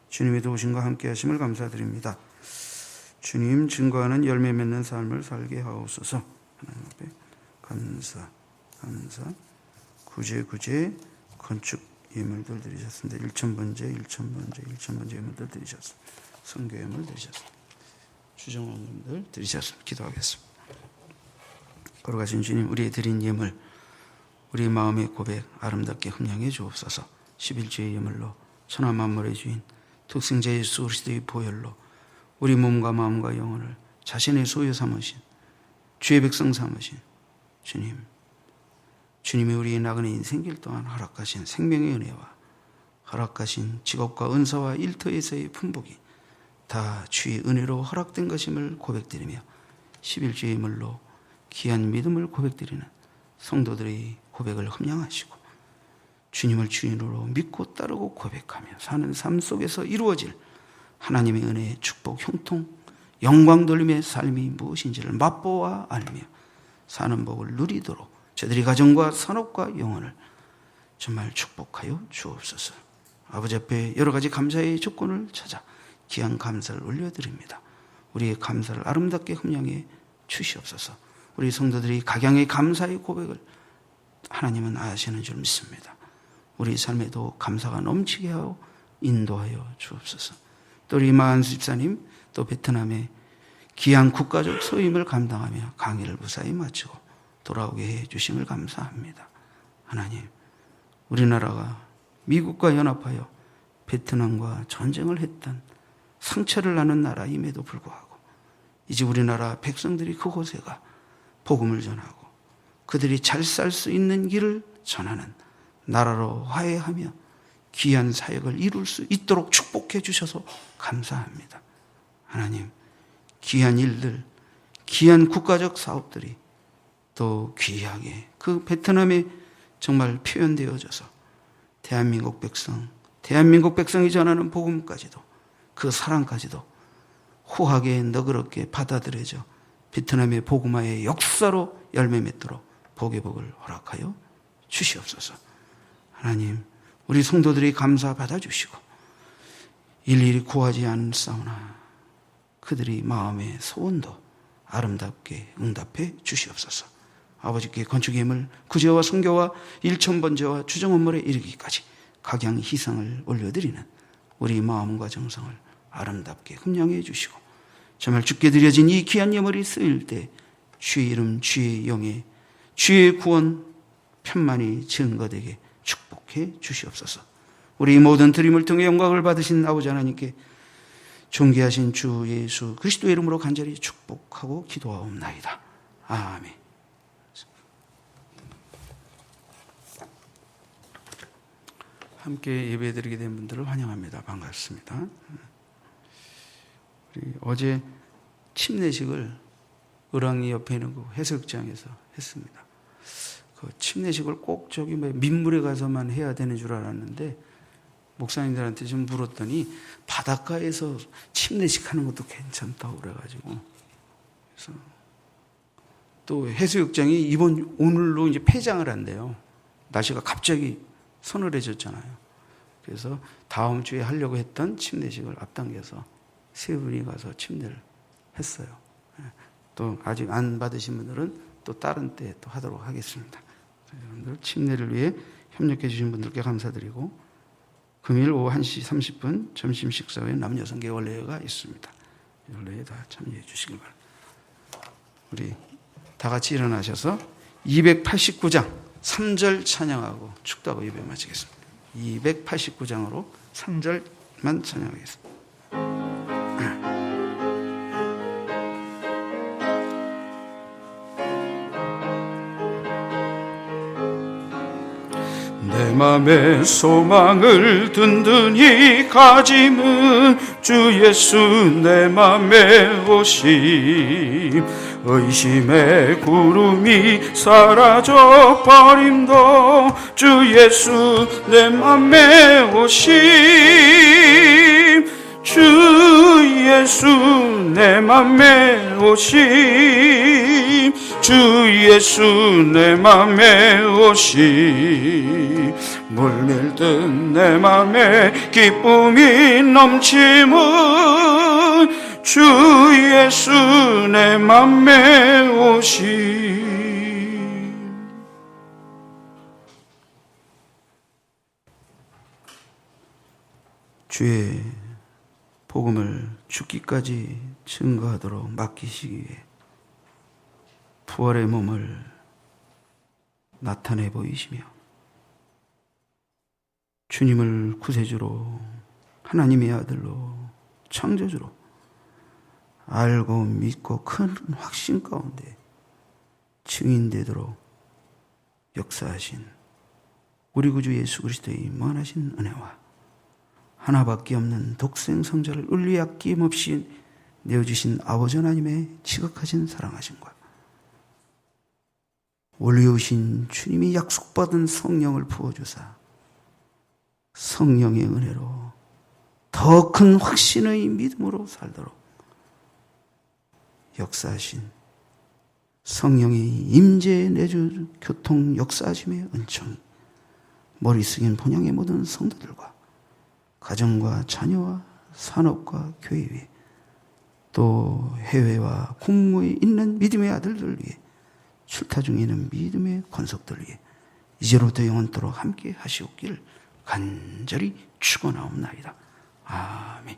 주님의 도우심과 함께 하심을 감사드립니다. 주님 증거하는 열매 맺는 삶을 살게 하옵소서. 하나님 앞에 감사. 구제 건축 예물들 드리셨습니다. 1,000번째 예물들 드리셨습니다. 선교 예물 드리셨습니다. 주정원님들 드리셨습니다. 기도하겠습니다. 걸어가신 주님, 우리의 드린 예물, 우리의 마음의 고백 아름답게 흠양해 주옵소서. 11주의 예물로 천하 만물의 주인 독생자 예수 그리스도의 보혈로 우리 몸과 마음과 영혼을 자신의 소유 삼으신 주의 백성 삼으신 주님, 주님이 우리의 나그네 인생길 동안 허락하신 생명의 은혜와 허락하신 직업과 은사와 일터에서의 풍복이 다 주의 은혜로 허락된 것임을 고백드리며 11주의 예물로 귀한 믿음을 고백드리는 성도들의 고백을 흠양하시고 주님을 주인으로 믿고 따르고 고백하며 사는 삶 속에서 이루어질 하나님의 은혜의 축복, 형통, 영광 돌림의 삶이 무엇인지를 맛보아 알며 사는 법을 누리도록 저들의 가정과 산업과 영혼을 정말 축복하여 주옵소서. 아버지 앞에 여러 가지 감사의 조건을 찾아 귀한 감사를 올려드립니다. 우리의 감사를 아름답게 흠양해 주시옵소서. 우리 성도들이 각양의 감사의 고백을 하나님은 아시는 줄 믿습니다. 우리 삶에도 감사가 넘치게 하고 인도하여 주옵소서. 또 우리 마한수 집사님, 또 베트남의 귀한 국가적 소임을 감당하며 강의를 무사히 마치고 돌아오게 해 주심을 감사합니다. 하나님, 우리나라가 미국과 연합하여 베트남과 전쟁을 했던 상처를 나는 나라임에도 불구하고 이제 우리나라 백성들이 그곳에 가 복음을 전하고 그들이 잘 살 수 있는 길을 전하는 나라로 화해하며 귀한 사역을 이룰 수 있도록 축복해 주셔서 감사합니다. 하나님, 귀한 일들, 귀한 국가적 사업들이 또 귀하게 그 베트남에 정말 표현되어져서 대한민국 백성이 전하는 복음까지도 그 사랑까지도 후하게 너그럽게 받아들여져 베트남의 복음화의 역사로 열매 맺도록 복의 복을 허락하여 주시옵소서. 하나님, 우리 성도들이 감사 받아주시고 일일이 구하지 않사오나 그들이 마음의 소원도 아름답게 응답해 주시옵소서. 아버지께 건축의 예물, 구제와 선교와 1,000번제와 주정원물에 이르기까지 각양 희생을 올려드리는 우리 마음과 정성을 아름답게 흠양해 주시고 정말 주께 드려진 이 귀한 예물이 쓰일 때 주의 이름, 주의 영예, 주의 구원 편만이 증거되게 축복해 주시옵소서. 우리 모든 드림을 통해 영광을 받으신 아버지 하나님께 존귀하신 주 예수 그리스도의 이름으로 간절히 축복하고 기도하옵나이다. 아멘. 함께 예배드리게 된 분들을 환영합니다. 반갑습니다. 우리 어제 침례식을 을왕리 옆에 있는 그 해수욕장에서 했습니다. 그 침례식을 꼭 저기 민물에 가서만 해야 되는 줄 알았는데 목사님들한테 좀 물었더니 바닷가에서 침례식 하는 것도 괜찮다고 그래가지고, 그래서 또 해수욕장이 오늘로 이제 폐장을 한대요. 날씨가 갑자기 서늘해졌잖아요. 그래서 다음 주에 하려고 했던 침례식을 앞당겨서 세 분이 가서 침례를 했어요. 또 아직 안 받으신 분들은 또 다른 때 또 하도록 하겠습니다. 여러분들 침례를 위해 협력해 주신 분들께 감사드리고, 금요일 오후 1시 30분 점심 식사 후에 남녀 성교 원례회가 있습니다. 원례회 다 참여해 주시길 바랍니다. 우리 다 같이 일어나셔서 289장 3절 찬양하고 축도하고 예배 마치겠습니다. 289장으로 3절만 찬양하겠습니다. 내 맘의 소망을 든든히 가짐은 주 예수 내 맘에 오심, 의심의 구름이 사라져 버림도 주 예수 내 맘에 오심, 주 예수 내 맘에 오심, 주 예수 내 맘에 오심, 물밀듯 내 맘에 기쁨이 넘치면 주 예수 내 맘에 오심. 주의 복음을 죽기까지 증거하도록 맡기시기 위해 부활의 몸을 나타내 보이시며 주님을 구세주로, 하나님의 아들로, 창조주로 알고 믿고 큰 확신 가운데 증인되도록 역사하신 우리 구주 예수 그리스도의 무한하신 은혜와 하나밖에 없는 독생 성자를 을리 아낌없이 내어주신 아버지 하나님의 지극하신 사랑하심과 올리오신 주님이 약속받은 성령을 부어주사 성령의 은혜로 더 큰 확신의 믿음으로 살도록 역사하신 성령의 임재 내주 교통 역사하심의 은총이 머리 숙인 본향의 모든 성도들과 가정과 자녀와 산업과 교회 위에 또 해외와 국무에 있는 믿음의 아들들 위해 출타 중에 있는 믿음의 권속들 위해 이제로부터 영원토록 함께 하시옵기를 간절히 축원하옵나이다. 아멘.